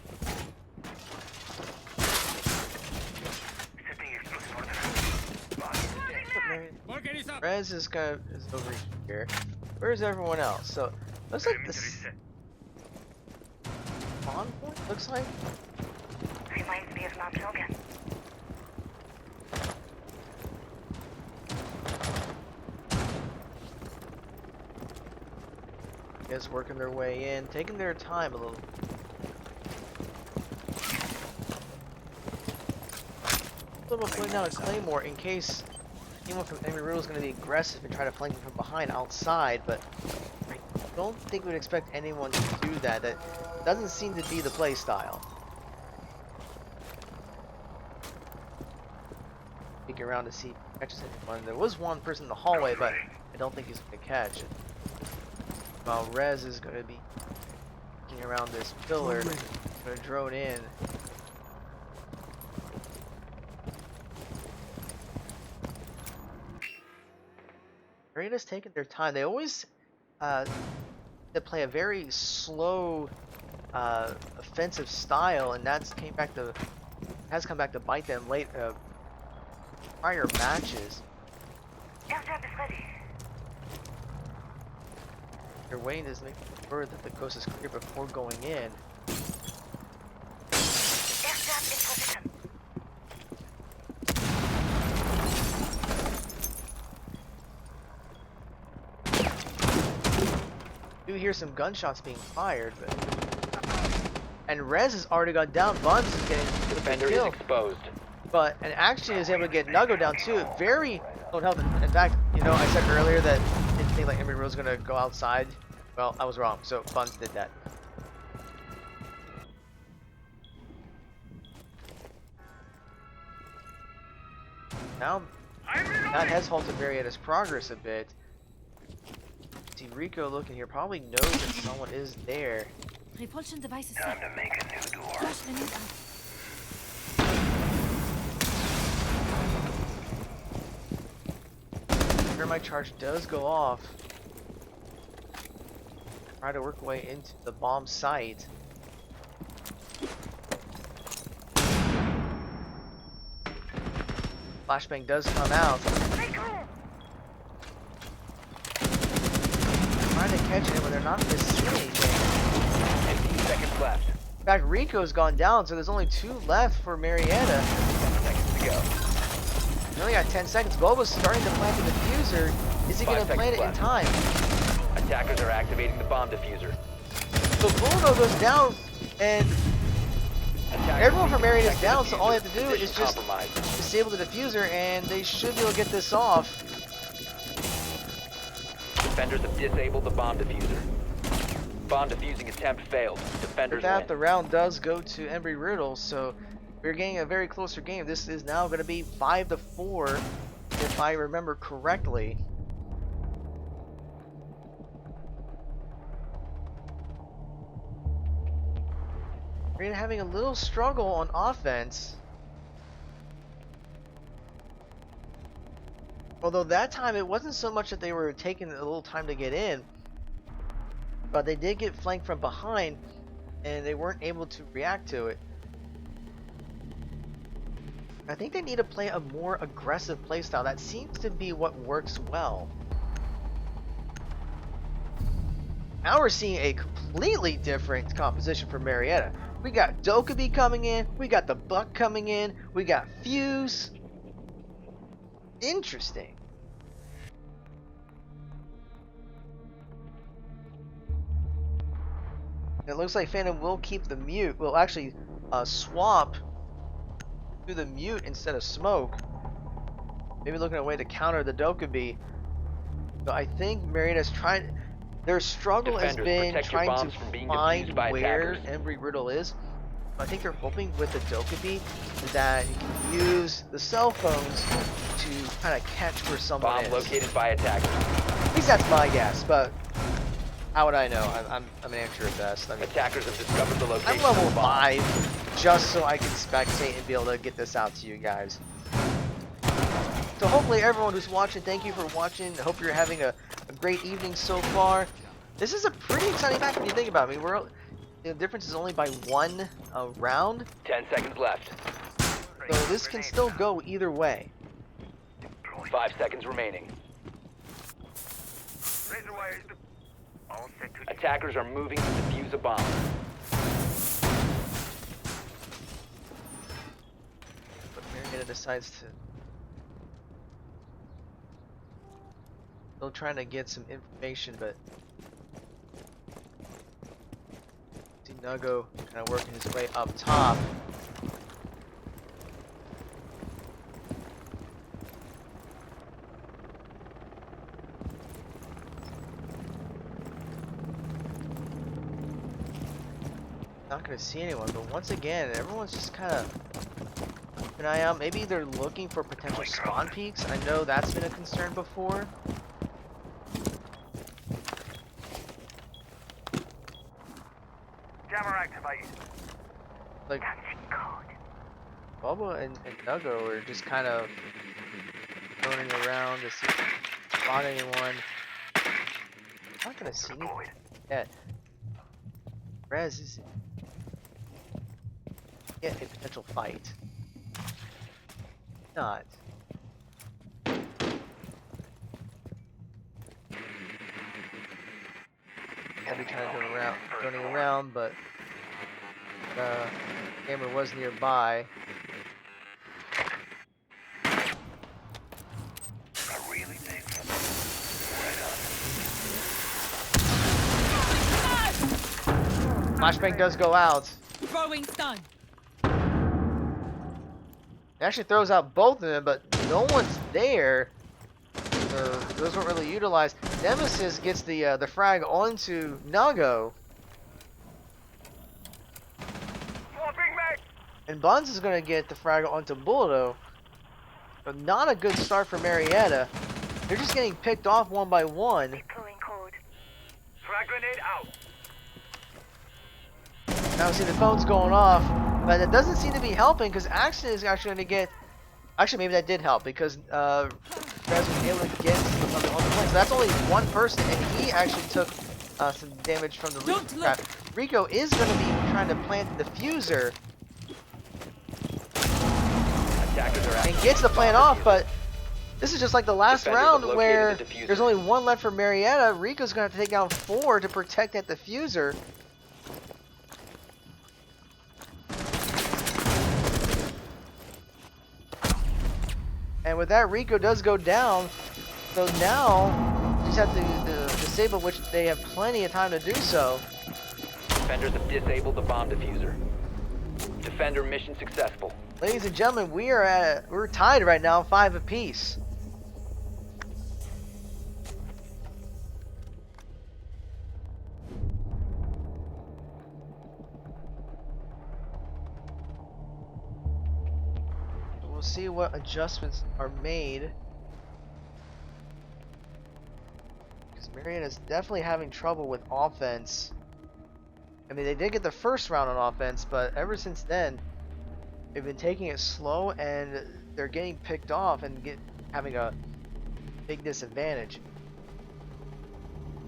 Rez is over here. Where's everyone else? So looks like this spawn point looks like. Reminds me of Mount Logan. Guys working their way in, taking their time a little. Little putting down a claymore in case anyone from Embry-Riddle is going to be aggressive and try to flank him from behind outside, but I don't think we'd expect anyone to do that. That doesn't seem to be the play style. Peek around to see if he catches anyone. There was one person in the hallway, but I don't think he's going to catch it. While Rez is going to be looking around this pillar, going to drone in. Marietta's taking their time. They always they play a very slow offensive style, and has come back to bite them late prior matches. Airdrop is ready. They're waiting to make sure that the coast is clear before going in. Airdrop in position. hear some gunshots being fired, but and Rez has already got down. Buns is getting the Defender is kill, exposed. but and actually is able to get Nuggo down too. Very low health. In fact, you know, I said earlier that I didn't think like Embry-Riddle was gonna go outside. Well, I was wrong. So Buns did that. Now that has halted Marietta's progress a bit. See Rico looking here, probably knows that someone is there. Repulsion device is Time set. to make a new door. Flash grenade out. Thermite charge does go off. Try to work way into the bomb site. Flashbang does come out. Trying to catch it, but they're not going to see anything. 15 seconds left. In fact, Rico's gone down, so there's only 2 left for Marietta. 10 seconds to go. We only got 10 seconds. Boba's starting to plant the diffuser. Is he going to 5 plant it in seconds time? Attackers are activating the bomb diffuser. So Bruno goes down, and Attackers everyone from need to Marietta is protect down, the so all they diffuser. have to do is Position just compromised. disable the diffuser, and they should be able to get this off. Defenders have disabled the bomb diffuser. Bomb defusing attempt failed. Defenders With that, win. the round does go to Embry-Riddle, so we're getting a very closer game. This is now going to be 5-4, if I remember correctly. We're having a little struggle on offense. Although that time it wasn't so much that they were taking a little time to get in, but they did get flanked from behind and they weren't able to react to it. I think they need to play a more aggressive playstyle. That seems to be what works well. Now we're seeing a completely different composition for Marietta. We got Dokkaebi coming in, we got the Buck coming in, we got Fuse. Interesting. It looks like Phantom will keep the mute. Will actually swap to the mute instead of smoke. Maybe looking at a way to counter the Dokkaebi. So I think Marietta's trying. Their struggle has Defenders, been protect your trying bombs to from being find defused by where attackers. Embry-Riddle is. I think they're hoping with the Dokkaebi that you can use the cell phones to kind of catch where someone Bomb is. located by attackers. At least that's my guess, but how would I know? I'm an amateur at best. I mean, Attackers have discovered the location I'm level of the bomb. 5, just so I can spectate and be able to get this out to you guys. So hopefully everyone who's watching, thank you for watching. I hope you're having a great evening so far. This is a pretty exciting match when you think about it. I mean, the difference is only by 1 round, 10 seconds left. so this can still go either way. 5 seconds remaining. Razor wires. All set to Attackers are moving to defuse a bomb. But Marietta decides to... Still trying to get some information, but... See Nuggo kind of working his way up top. Not gonna see anyone, but once again, everyone's just kind of keep an eye out. Maybe they're looking for potential spawn peaks. I know that's been a concern before. jammer activated. Like Bubba and Nuggo are just kind of running around to see if they spot anyone. Not gonna see anything yet. Rez is get a potential fight. Not. I'll be kind of running around, but the camera was nearby. A really big one. Right Flashbang does go out. Throwing stun. It actually throws out both of them, but no one's there. So those weren't really utilized. Nemesis gets the frag onto Nago. And Buns is going to get the frag onto Buldo. But not a good start for Marietta. They're just getting picked off one by one. Deploying code. Frag grenade out. Now we see the phone's going off. But it doesn't seem to be helping because Axton is actually going to get... Actually, maybe that did help because Rez was able to get on the plane. So that's only one person, and he actually took some damage from the Rico craft. Rico is going to be trying to plant the diffuser and gets the plant off, but this is just like the last round where there's only one left for Marietta. Rico's going to have to take down 4 to protect that diffuser. And with that, Rico does go down. So now, just have to disable, which they have plenty of time to do so. Defenders have disabled the bomb diffuser. Defender mission successful. Ladies and gentlemen, we're tied right now, 5 apiece. We'll see what adjustments are made. Because Marietta's definitely having trouble with offense. I mean, they did get the first round on offense, but ever since then, they've been taking it slow, and they're getting picked off and having a big disadvantage.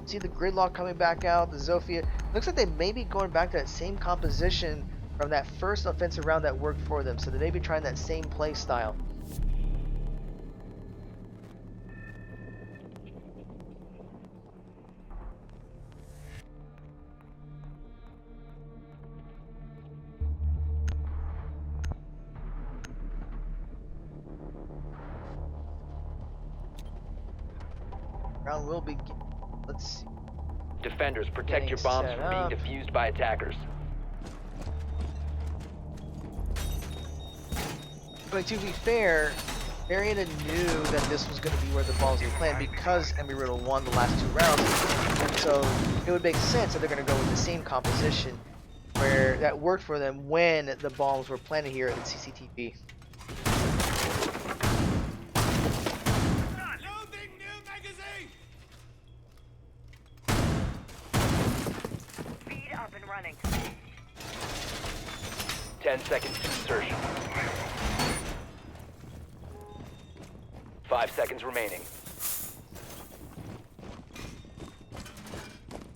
See the gridlock coming back out. The Zofia looks like they may be going back to that same composition from that first offensive round that worked for them. So they may be trying that same play style. Round will begin. Let's see. Defenders, protect your bombs from being defused by attackers. But to be fair, Marietta knew that this was going to be where the balls were planned because Embry-Riddle won the last 2 rounds. And so it would make sense that they're going to go with the same composition where that worked for them when the bombs were planted here at the CCTV. Speed up and running. 10 seconds to insertion. 5 seconds remaining.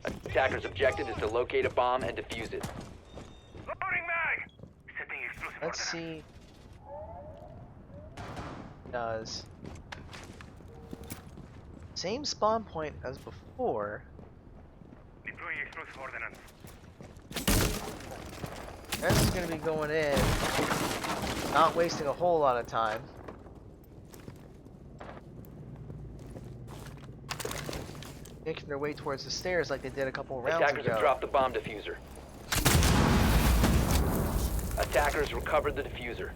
Attacker's objective is to locate a bomb and defuse it. Loading mag. Setting explosive Let's ordnance. see. Does same spawn point as before. Deploying explosive ordnance. This is going to be going in, not wasting a whole lot of time. Making their way towards the stairs like they did a couple rounds Attackers ago. have dropped the bomb diffuser. Attackers recovered the diffuser.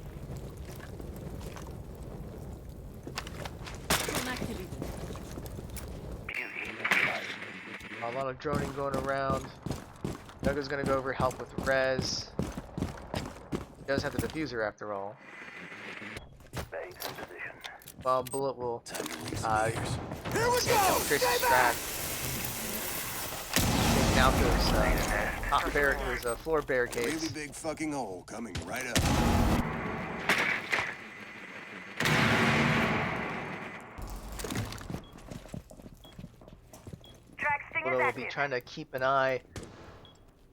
A lot of droning going around. Doug is going to go over help with Rez. He does have the diffuser after all. Well, Bullet will Here we go! Chris Strat. Taking out those floor barricades. Really big fucking hole coming right up. Track stingers Bullet will active. be trying to keep an eye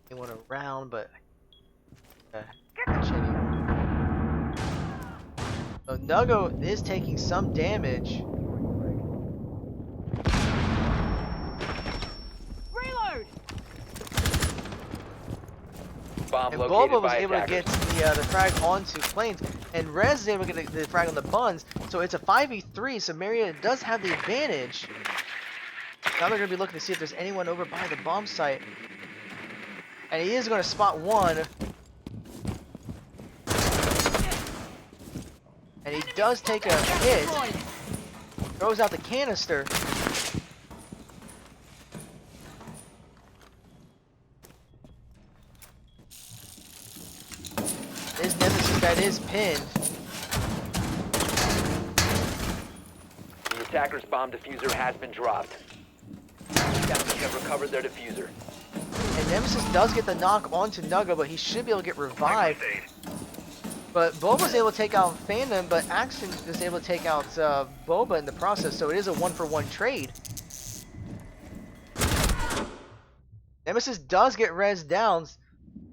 anyone around, but so Nuggo is taking some damage. Reload. Bomb And located Boba was by able to attackers. get the frag onto planes, and Rez is able to get the frag on the buns, so it's a 5v3, so Marietta does have the advantage. Now they're going to be looking to see if there's anyone over by the bomb site. And he is going to spot one. And he does take a hit. Throws out the canister. His nemesis that is pinned. The attacker's bomb diffuser has been dropped. Captains have recovered their diffuser. And Nemesis does get the knock onto Nugga, but he should be able to get revived. But Boba was able to take out Phantom, but Axton was able to take out Boba in the process, so it is a 1-for-1 trade. Nemesis does get res downs,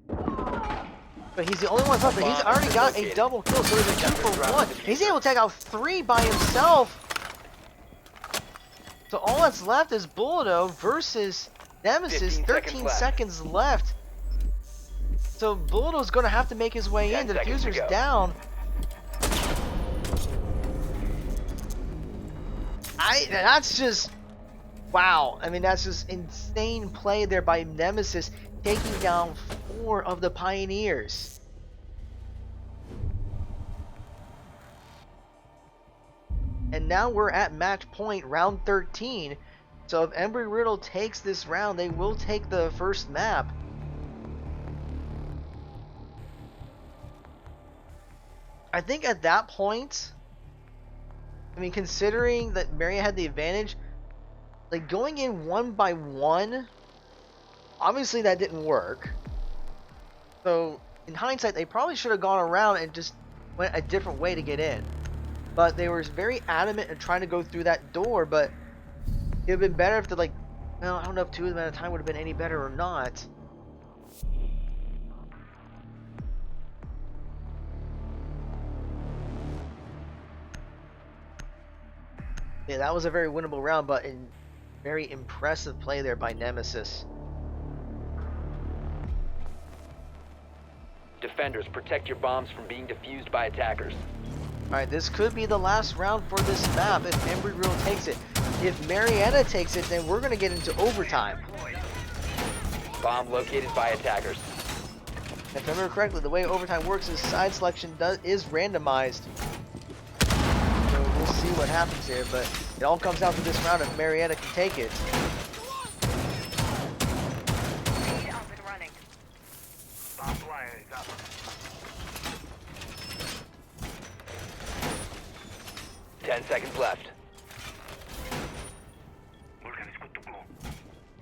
but he's the only one left, but he's already got a double kill, so there's a 2-for-1. He's able to take out 3 by himself. So all that's left is Buldo versus Nemesis. 13 seconds left. So Buldo's going to have to make his way in. The diffuser's down. That's just... Wow. I mean, that's just insane play there by Nemesis, taking down 4 of the Pioneers. And now we're at match point, round 13. So if Embry-Riddle takes this round, they will take the first map. I think at that point, I mean, considering that Marietta had the advantage, like going in 1 by 1, obviously that didn't work. So in hindsight, they probably should have gone around and just went a different way to get in. But they were very adamant in trying to go through that door, but it would have been better if well, I don't know if 2 of them at a time would have been any better or not. Yeah, that was a very winnable round, but very impressive play there by Nemesis. Defenders, protect your bombs from being defused by attackers. Alright, this could be the last round for this map if Embry-Riddle takes it. If Marietta takes it, then we're going to get into overtime. Bomb located by attackers. If I remember correctly, the way overtime works is side selection is randomized. So we'll see what happens here, but it all comes down to this round if Marietta can take it. Up and running. Bomb wire is up. Ten seconds left.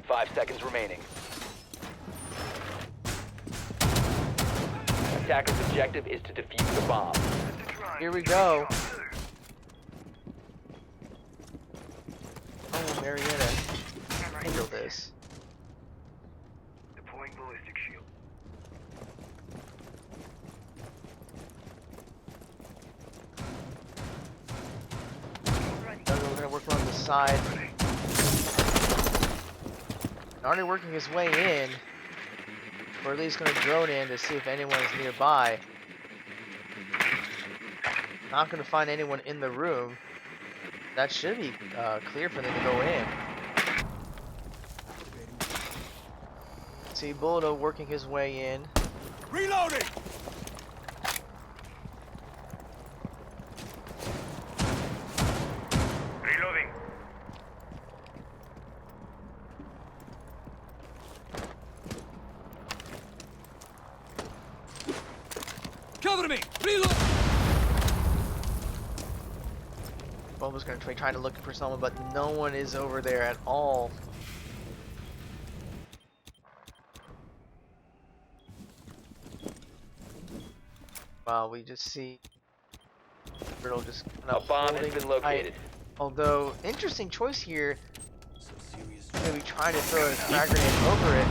5 seconds remaining. Attacker's objective is to defuse the bomb. Here we go. Oh, Marietta, handle this. Deploying ballistic shield. We're gonna work on the side. Already working his way in, or at least gonna drone in to see if anyone's nearby. Not gonna find anyone in the room. That should be clear for them to go in. See Buldo working his way in. Reloading! Reloading. Cover me! Reload! Buldo's gonna try to look for someone, but no one is over there at all. Wow, we just see Riddle just kind A of bomb has holding been tight. located. Although, interesting choice here. Maybe trying to throw a frag grenade over it.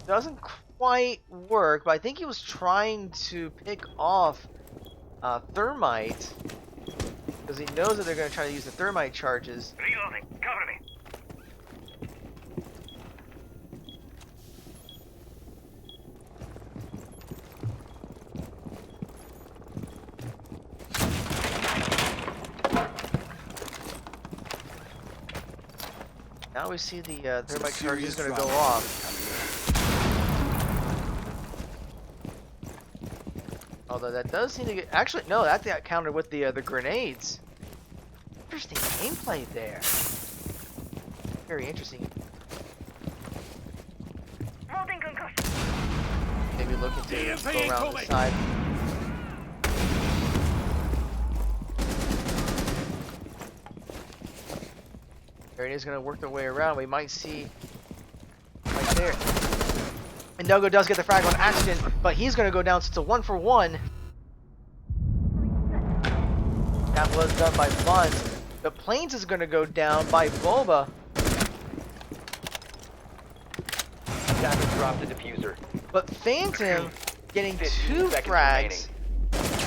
Doesn't quite work, but I think he was trying to pick off Thermite. Because he knows that they're going to try to use the Thermite charges. Reloading. Cover me. Now we see the Thermite charge is going to go off. Although that does seem to get... Actually, no, that got countered with the grenades. Interesting gameplay there. Very interesting. Loading concussion. Maybe looking to EMP go around the incoming. side. There it is, going to work their way around. We might see right there. And Dogo does get the frag on accident, but he's going to go down to 1 for 1. That was done by Buns. The Plains is going to go down by Boba. Attackers dropped the diffuser. But Phantom getting 15 2 seconds frags.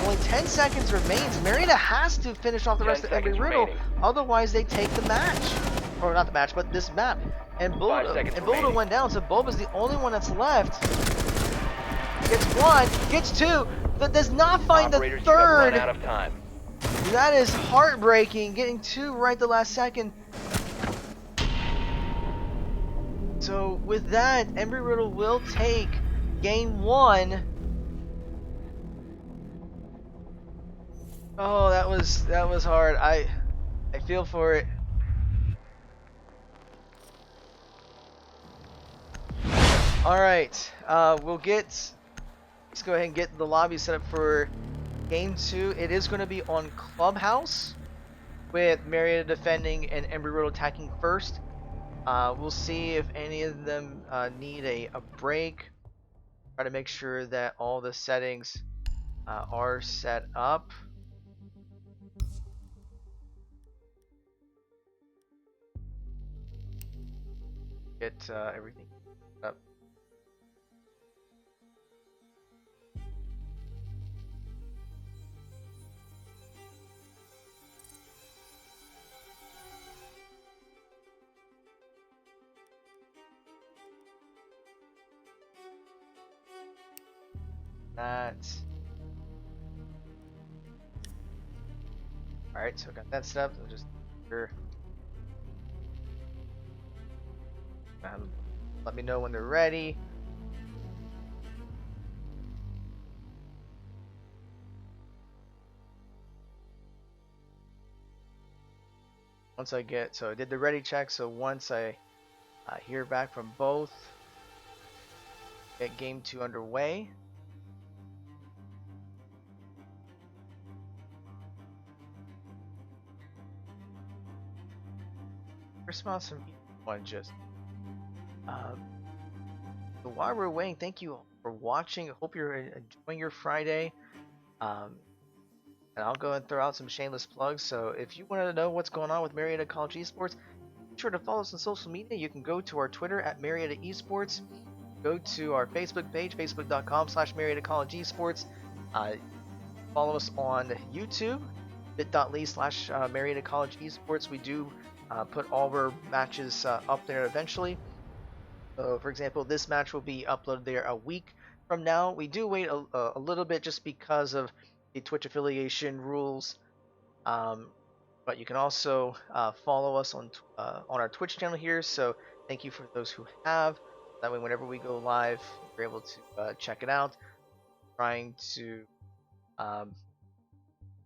Only 10 seconds remains. Marietta has to finish off the 10 rest of seconds Embry-Riddle. remaining. Otherwise, they take the match. Or not the match, but this map. And 5 Boba seconds remaining. went down, so Boba's the only one that's left. Gets 1, gets 2, but does not find the Operators, you have run 3rd. out of time. That is heartbreaking. Getting 2 right the last second. So with that, Embry-Riddle will take game 1. Oh, that was hard. I feel for it. All right, let's go ahead and get the lobby set up for game 2. It is going to be on Clubhouse with Marietta defending and Embry-Riddle attacking first. We'll see if any of them need a break. Try to make sure that all the settings are set up. Get everything up. That. Alright, so I got that set up. So just sure. Let me know when they're ready. Once I get, so I did the ready check, so once I hear back from both, get game 2 underway. Response from each one just. So while we're waiting, thank you for watching. I hope you're enjoying your Friday. And I'll go and throw out some shameless plugs. So if you want to know what's going on with Marietta College Esports, be sure to follow us on social media. You can go to our Twitter at Marietta Esports. Go to our Facebook page, facebook.com/Marietta College Esports. Follow us on YouTube, bit.ly/Marietta College Esports. We do put all of our matches up there eventually. For example, this match will be uploaded there a week from now. We do wait a little bit just because of the Twitch affiliation rules. But you can also follow us on our Twitch channel here. So thank you for those who have. That way, whenever we go live, you're able to check it out. Trying to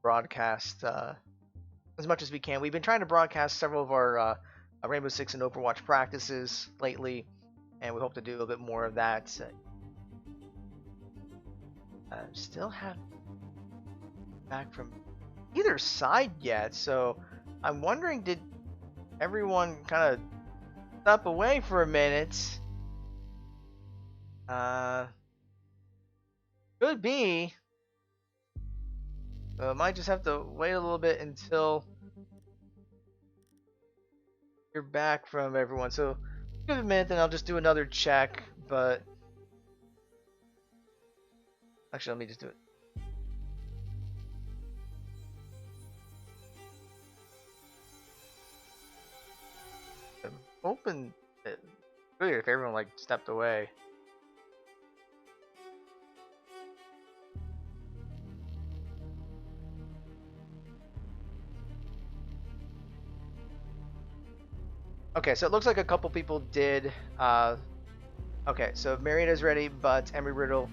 broadcast as much as we can. We've been trying to broadcast several of our Rainbow Six and Overwatch practices lately, and we hope to do a little bit more of that. Still haven't back from either side yet, so I'm wondering, did everyone kind of step away for a minute? Could be. So I might just have to wait a little bit until you're back from everyone. So give it a minute, then I'll just do another check. But actually, let me just do it. I'm hoping it weird if everyone like stepped away. Okay, so it looks like a couple people did. Okay, so Marietta's ready, but Embry-Riddle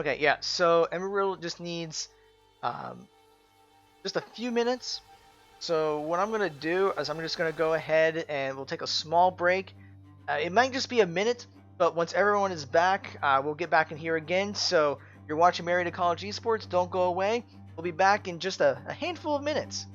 Okay, yeah. So Embry-Riddle just needs just a few minutes. So what I'm gonna do is I'm just gonna go ahead and we'll take a small break. It might just be a minute, but once everyone is back, we'll get back in here again. So you're watching Marietta College Esports. Don't go away. We'll be back in just a handful of minutes.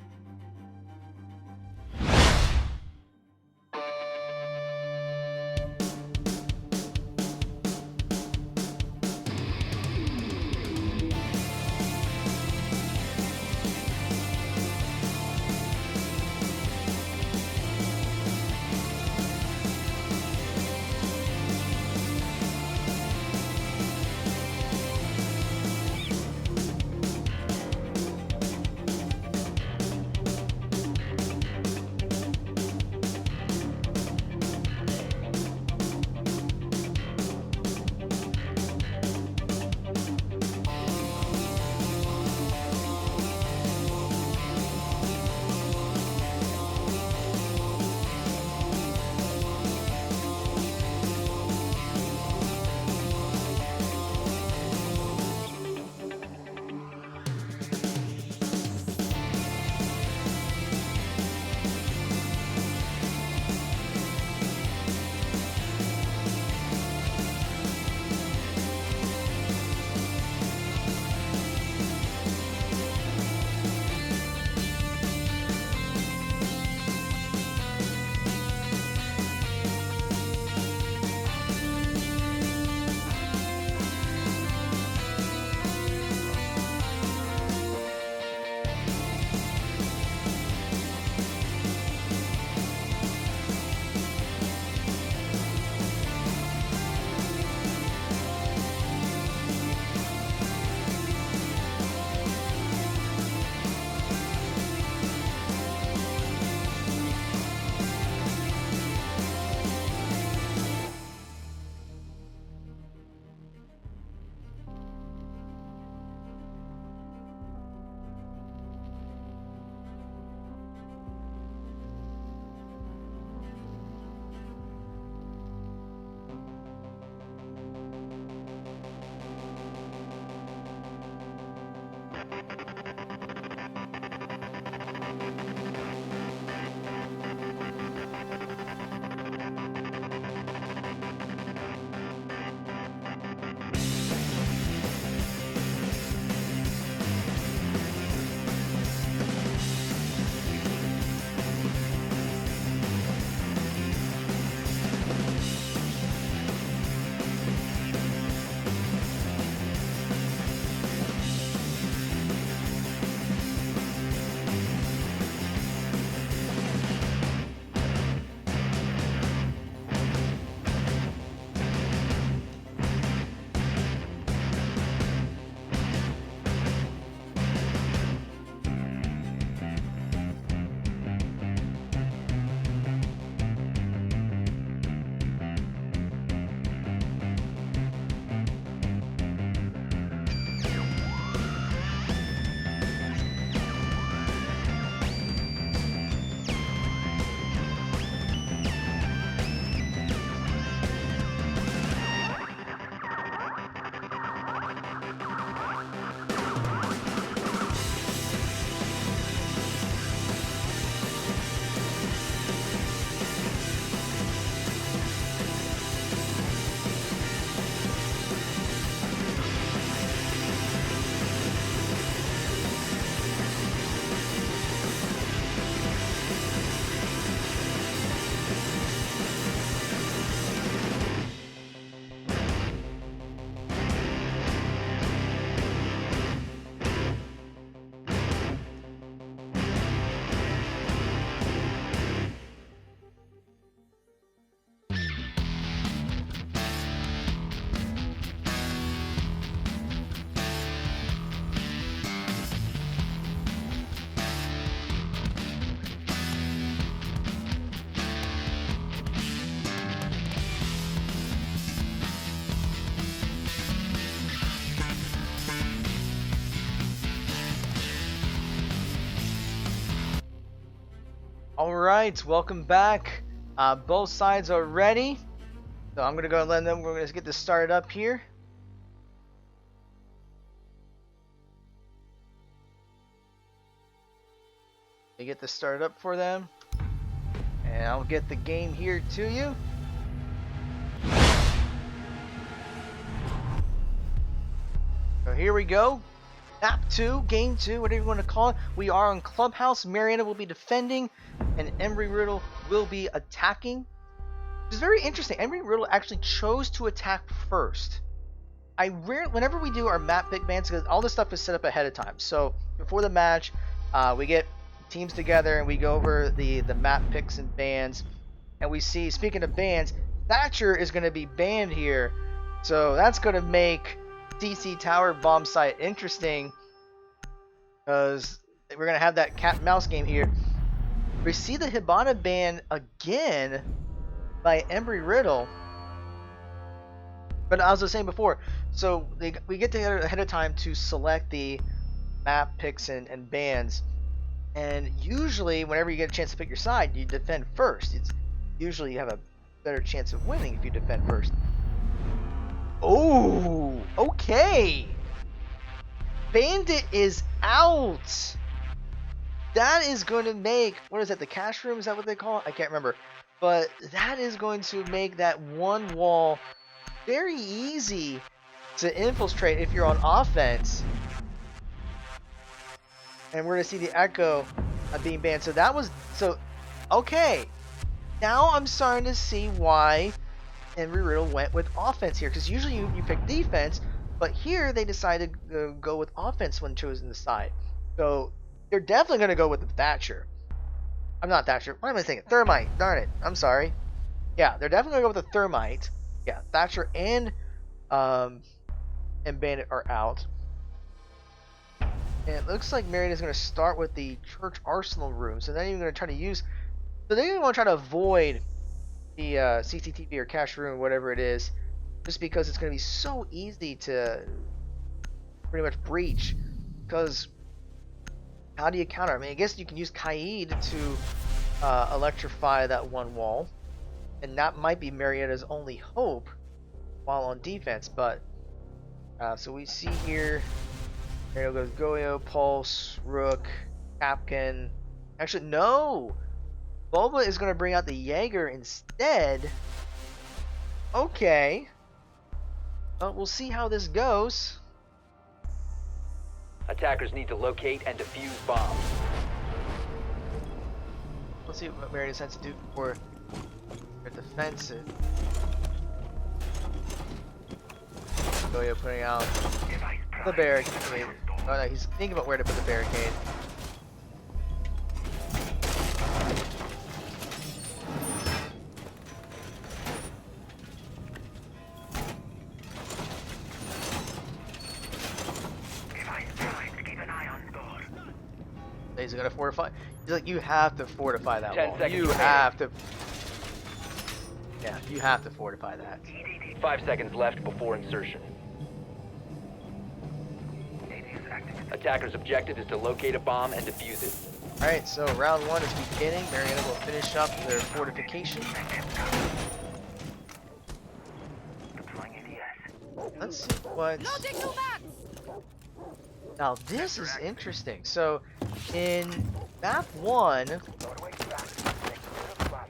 Alright, welcome back. Both sides are ready. So I'm going to go and let them, we're going to get this started up here. They get this started up for them. And I'll get the game here to you. So here we go. Map 2, Game 2, whatever you want to call it. We are on Clubhouse. Marietta will be defending, and Embry-Riddle will be attacking. It's very interesting. Embry-Riddle actually chose to attack first. Whenever we do our map pick bans, because all this stuff is set up ahead of time. So before the match, we get teams together and we go over the map picks and bans. And we see, speaking of bans, Thatcher is going to be banned here. So that's going to make DC Tower bomb site interesting, because we're going to have that cat and mouse game here. We see the Hibana ban again by Embry-Riddle. But as I was saying before, so we get together ahead of time to select the map picks and bans. And usually, whenever you get a chance to pick your side, you defend first. It's usually you have a better chance of winning if you defend first. Oh, okay. Bandit is out. That is going to make, what is that, the cash room? Is that what they call it? I can't remember. But that is going to make that one wall very easy to infiltrate if you're on offense. And we're going to see the Echo being banned. So that was, okay. Now I'm starting to see why Embry-Riddle went with offense here. Because usually you pick defense, but here they decided to go with offense when choosing the side. So they're definitely going to go with the Thatcher. I'm not Thatcher. What am I thinking? Thermite. Darn it. I'm sorry. Yeah, they're definitely going to go with the Thermite. Yeah, Thatcher and Bandit are out. And it looks like Marietta is going to start with the Church Arsenal room. So they're even going to try to use... So they're going to try to avoid the CCTV or cash room, whatever it is. Just because it's going to be so easy to pretty much breach. Because how do you counter? I mean, I guess you can use Kaid to electrify that one wall. And that might be Marietta's only hope while on defense. But, so we see here... There goes Goyo, Pulse, Rook, Capkin. Actually, no! Boba is going to bring out the Jaeger instead. Okay. Well, we'll see how this goes. Attackers need to locate and defuse bombs. Let's see what Marietta has to do for their defensive. Goyo putting out the barricade. Oh no, he's thinking about where to put the barricade. Keep an eye on door. He's gonna fortify. He's like, you have to fortify that 10 wall. seconds You remaining. have to. Yeah, you have to fortify that. 5 seconds left before insertion. Attacker's objective is to locate a bomb and defuse it. Alright, so round 1 is beginning. Marietta will finish up their fortification. Let's see what... Loading new max! Now this is interesting. So in map 1...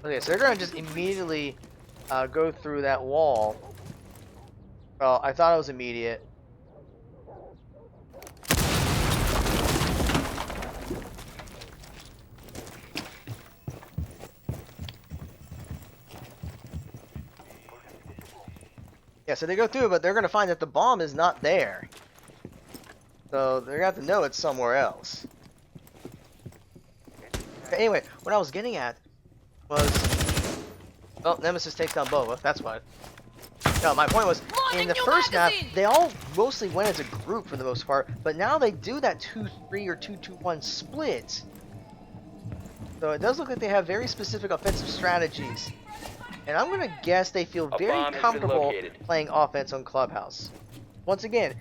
Okay, so they're going to just immediately go through that wall. Well, I thought it was immediate. Yeah, so they go through, but they're going to find that the bomb is not there. So they're going to have to know it's somewhere else. Anyway, what I was getting at was... Well, Nemesis takes down Boba, that's what. No, my point was, in the first map, they all mostly went as a group for the most part, but now they do that 2-3 or 2-2-1 split. So it does look like they have very specific offensive strategies. And I'm going to guess they feel A very bomb has been comfortable located. playing offense on Clubhouse. Once again,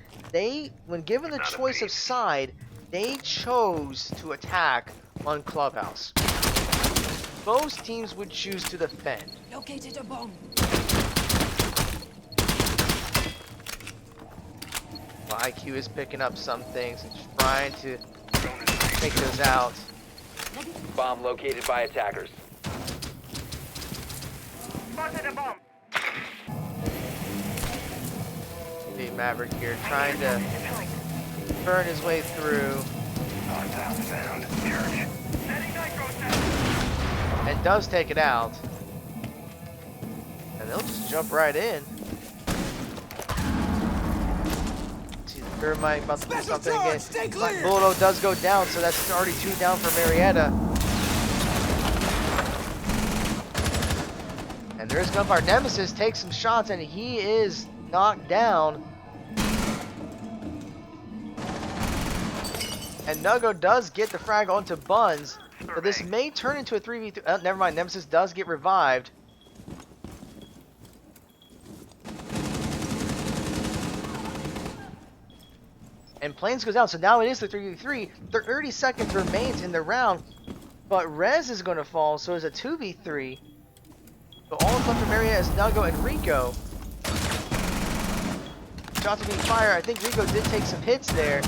when given the choice of side, they chose to attack on Clubhouse. Most teams would choose to defend. Located a bomb. Well, IQ is picking up some things and trying to take those out. Bomb located by attackers. Spotted a bomb. The Maverick here trying to Deployed. burn his way through Hostiles found. Church. Setting nitro down. and does take it out. And they'll just jump right in. See the thermite about to do Special something charge, again. stay But clear. Bulldog does go down, so that's already 2 down for Marietta. And there's gunfire. Nemesis takes some shots and he is knocked down. And Nugo does get the frag onto Buns, but this may turn into a 3v3. Oh, never mind, Nemesis does get revived. And Plains goes down, so now it is the 3v3. 30 seconds remains in the round, but Rez is going to fall, so it's a 2v3. So all that's left for Marietta is Nugo and Rico. Shots are being fired. I think Rico did take some hits there.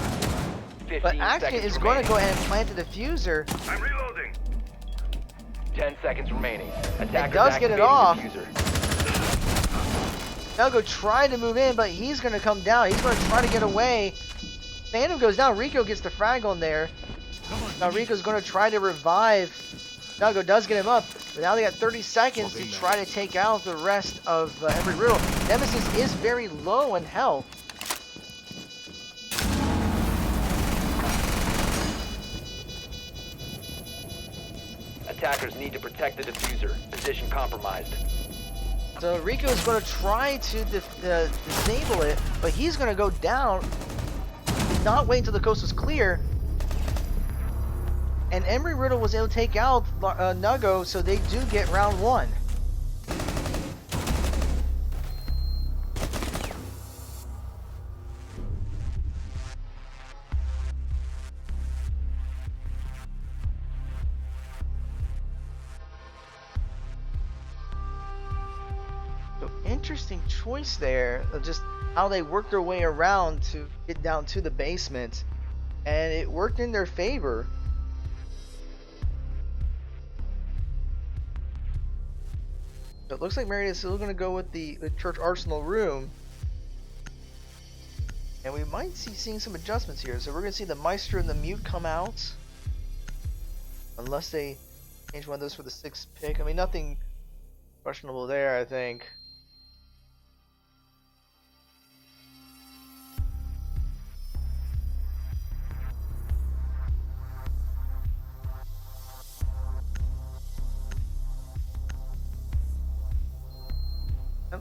15 But Action seconds is going to remaining. go ahead and plant the diffuser. I'm reloading. 10 seconds remaining. Attackers does get it activating off. diffuser. Nugo tried to move in, but he's going to come down. He's going to try to get away. Phantom goes down. Rico gets the frag on there. Now Rico's going to try to revive. Nugo does get him up, but now they got 30 seconds to try to take out the rest of Embry-Riddle. Nemesis is very low in health. Attackers need to protect the diffuser. Position compromised. So Rico is going to try to disable it, but he's going to go down. Did not wait until the coast was clear. And Embry-Riddle was able to take out Nugo, so they do get round 1. So interesting choice there, of just how they worked their way around to get down to the basement, and it worked in their favor. So it looks like Marietta's still going to go with the church arsenal room. And we might seeing some adjustments here. So we're going to see the Maestro and the Mute come out. Unless they change one of those for the 6th pick. I mean, nothing questionable there, I think.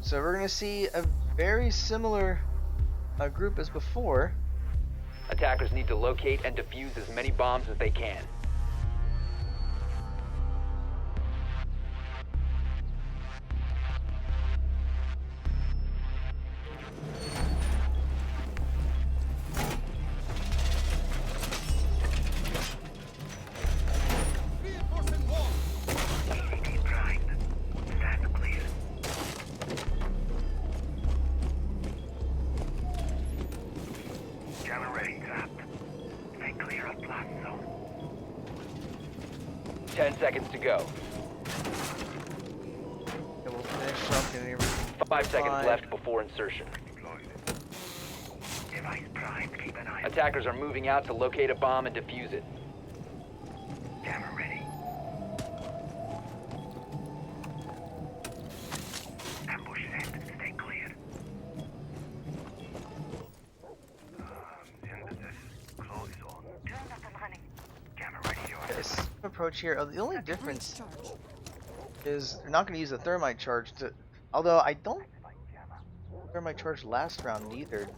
So we're going to see a very similar group as before. Attackers need to locate and defuse as many bombs as they can. UAV primed. Stand clear. Jammer ready, trapped. Stay clear of blast zone. 10 seconds to go. And we'll finish up and everything. 5 seconds Fine. left before insertion. Deployed. Device primed. Keep an eye. Attackers are moving out to locate a bomb and defuse it. Jammer ready. Ambush set. Stay clear. Synthesis. Close on. Drone up and running. Jammer ready. Your This approach here, the only difference is they're not going to use the thermite charge to, although I don't thermite charge last round either.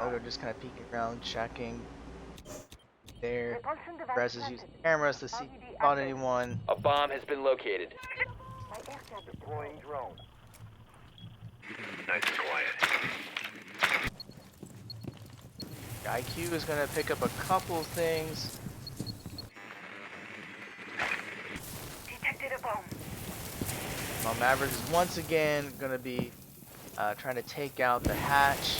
Nogo just kind of peeking around, checking. There. Repulsion device Press is using cameras to see if he caught anyone. A bomb has been located. My air traffic. Deploying drone. Nice and quiet. IQ is going to pick up a couple things. Detected a bomb. While Maverick is once again going to be trying to take out the hatch.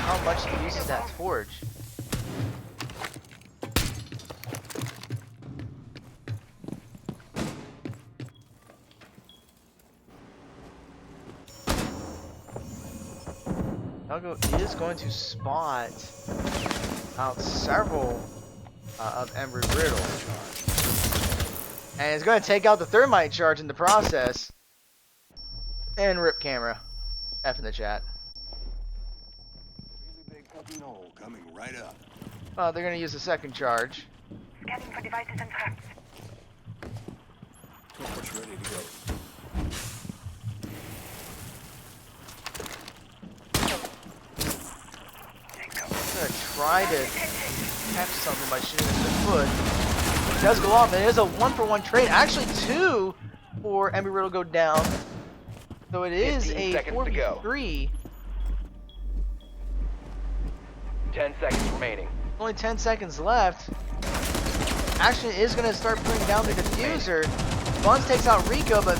How much he uses that torch. Nago is going to spot out several of Embry-Riddle. And it's going to take out the thermite charge in the process. And rip camera. F in the chat. Really big fucking hole coming right up. They're going to use the second charge. Scanning for devices and traps. Torch ready to go. I'm gonna try to catch something by shooting it in the foot. It does go off, and it is a 1-for-1 trade. Actually, 2 for Embry-Riddle go down. So it is 15 a seconds to go. 4v3. 10 seconds remaining. Only 10 seconds left. Action is gonna start putting down the diffuser. Buns takes out Rico, but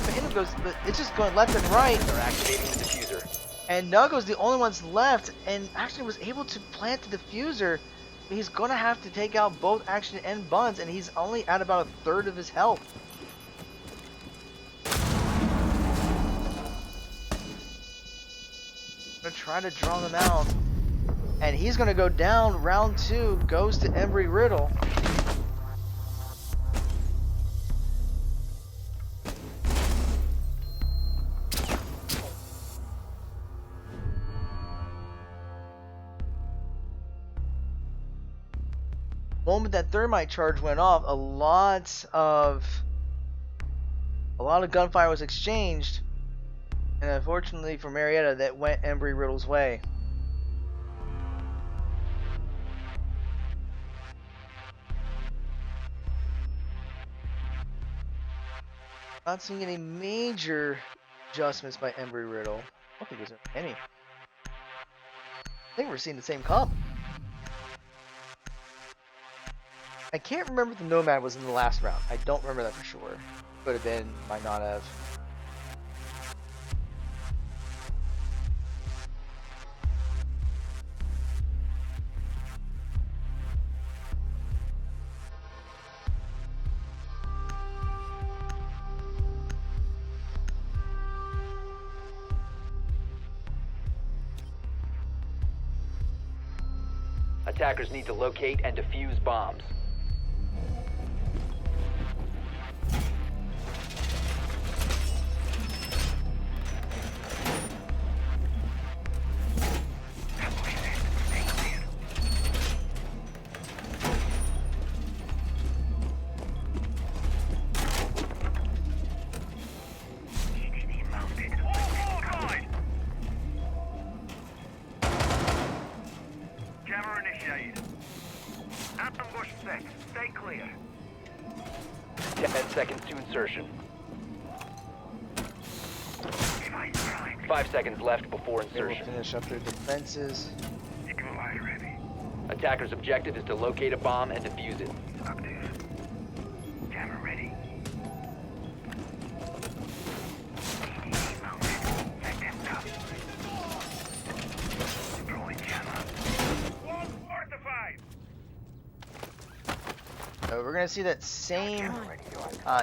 it's just going left and right. They're activating the diffuser. And Nugo's the only one's left, and actually was able to plant the diffuser. He's gonna have to take out both Action and Buns, and he's only at about 1/3 of his health. Gonna try to draw them out, and he's gonna go down. Round 2 goes to Embry-Riddle. The moment that thermite charge went off, a lot of gunfire was exchanged, and unfortunately for Marietta, that went Embry-Riddle's way. Not seeing any major adjustments by Embry-Riddle. I don't think there's any. I think we're seeing the same comp. I can't remember if the Nomad was in the last round. I don't remember that for sure. Could have been, might not have. Attackers need to locate and defuse bombs. Jammer initiated. Ambush set. Stay clear. 10 seconds to insertion. Device primed. 5 seconds left before They will insertion. finish up their defenses. Signal eye ready. Attackers' objective is to locate a bomb and defuse it. Active. Jammer ready. EDD mounted. Let them come. Deploying jammer. One fortified. So we're gonna see that same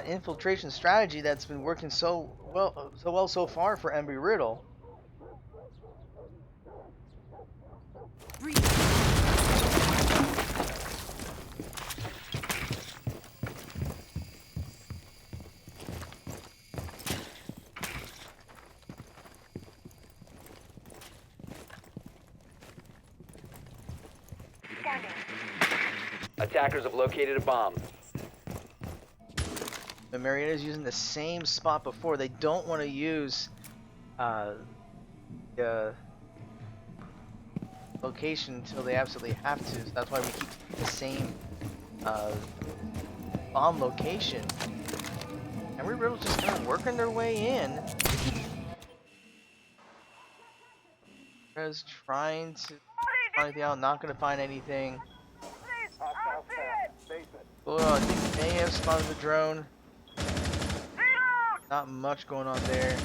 infiltration strategy that's been working so well so far for Embry-Riddle. Scanning. Attackers have located a bomb. And Marietta's using the same spot before. They don't want to use the location until they absolutely have to. So that's why we keep the same bomb location. Embry-Riddle's just kind of working their way in. Guys trying to find anything out, not going to find anything. Oh, I think they may have spotted the drone. Not much going on there.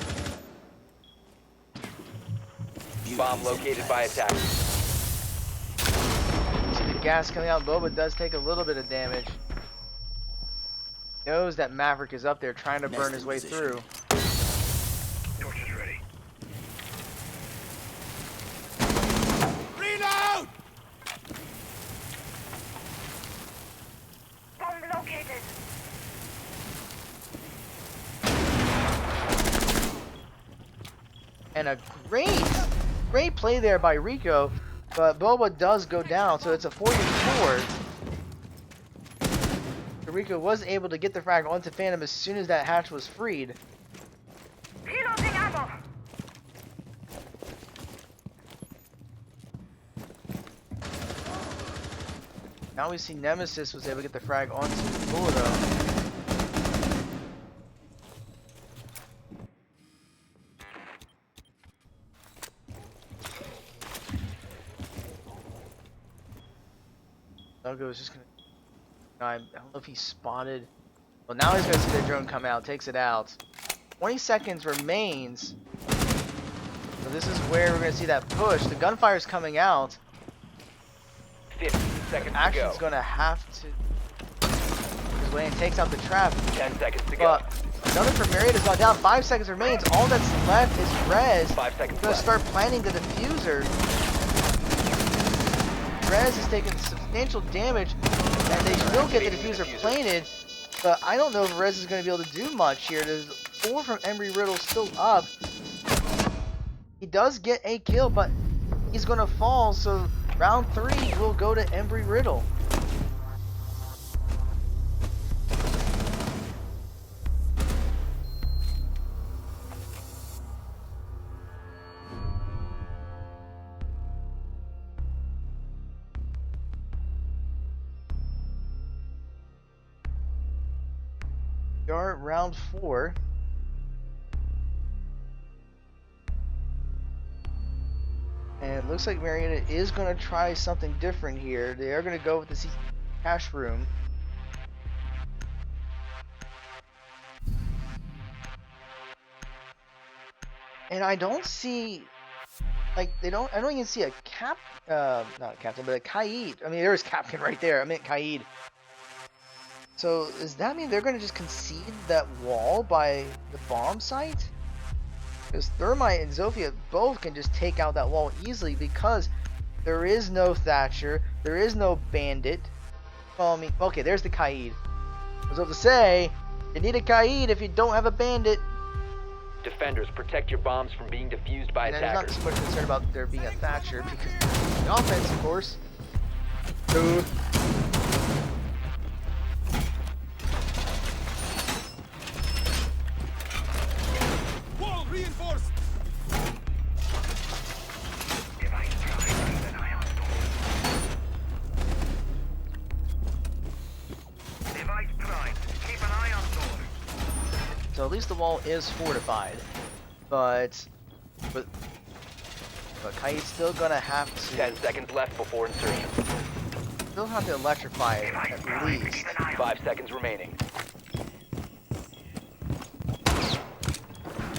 Bomb located by attackers. See the gas coming out. Boba does take a little bit of damage. Knows that Maverick is up there trying to burn his way through. Torch is ready. Reload! Bomb located. And a great play there by Rico, but Boba does go down, so it's a 4v4. Rico was able to get the frag onto Phantom as soon as that hatch was freed. Reloading ammo. Now we see Nemesis was able to get the frag onto Bullito. Duggo is just gonna. I don't know if he spotted. Well, now he's gonna see the drone come out, takes it out. 20 seconds remains. So this is where we're gonna see that push. The gunfire's coming out. 15 seconds to go. Action's gonna have to. His way and takes out the trap. 10 seconds to go. But another for Marietta's gone down. 5 seconds remains. All that's left is Rez. 5 seconds Gonna left. start planting the diffuser. Rez is taking substantial damage, and they still get the diffuser planted. But I don't know if Rez is going to be able to do much here. There's 4 from Embry-Riddle still up. He does get a kill, but he's going to fall. So round 3 will go to Embry-Riddle. We are at round 4. And it looks like Marietta is going to try something different here. They are going to go with the cash room. And I don't see, like, I don't even see a not a captain, but a Kaid. I mean, there is captain right there. I meant Kaid. So does that mean they're going to just concede that wall by the bomb site? Because Thermite and Zofia both can just take out that wall easily because there is no Thatcher, there is no Bandit. Well, I mean, okay, there's the Kaid. I was about to say, you need a Kaid if you don't have a Bandit. Defenders, protect your bombs from being defused by And there's not attackers. too much concern about there being a Thatcher because the offense, of course. Dude. Wall reinforced! Device primed. Keep an eye on door. Device primed. Keep an eye on door. So at least the wall is fortified. But Kaid's still gonna have to 10 seconds left before insertion. still have to electrify it at least. Keep an eye on 5 seconds remaining.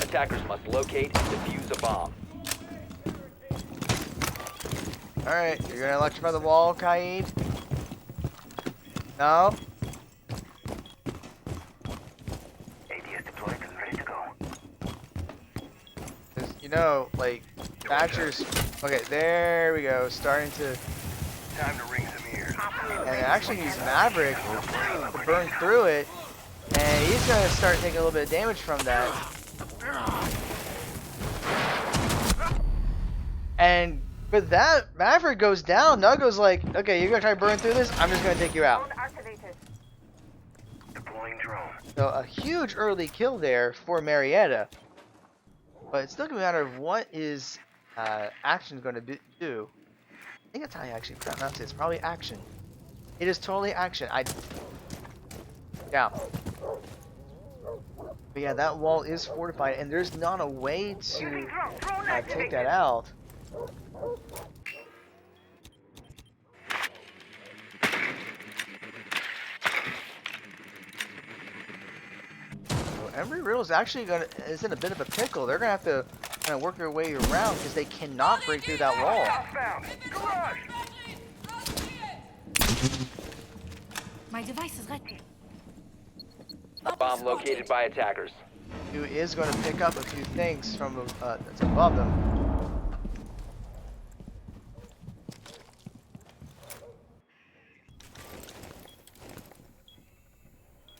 Attackers must locate and defuse a bomb. Alright, you're gonna electrify the wall, Kaid? No? ADS deployed and ready to go. 'Cause, you know, like, Thatcher's... Okay, there we go, starting to... Time to ring some ears. And actually use Maverick to burn through it. And he's gonna start taking a little bit of damage from that. And But that Maverick goes down. Nuggo's like, okay, you're gonna try to burn through this. I'm just gonna take you out. Drone activated. Deploying drone. So a huge early kill there for Marietta. But it's still gonna matter of what is action gonna do. I think that's how you actually pronounce it. It's probably action. It is totally action. Yeah. But yeah, that wall is fortified, and there's not a way to Drone take activated. that out. So Embry-Riddle is actually is in a bit of a pickle. They're gonna have to kind of work their way around because they cannot break through that wall. Southbound. Garage. My device is ready. Bomb located by attackers. Who is going to pick up a few things from that's above them.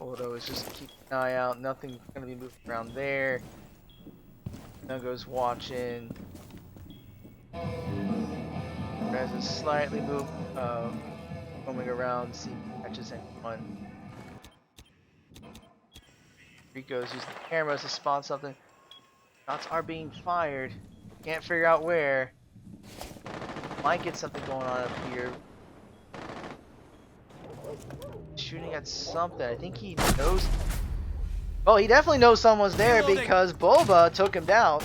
Odo is just keeping an eye out. Nothing's going to be moving around there. Nuggo's watching. Rez is slightly roaming around, see if he catches anyone. Rico's using the cameras to spot something. Shots are being fired. Can't figure out where. Might get something going on up here. Shooting at something. I think he knows. Well, he definitely knows someone's there because Boba took him down.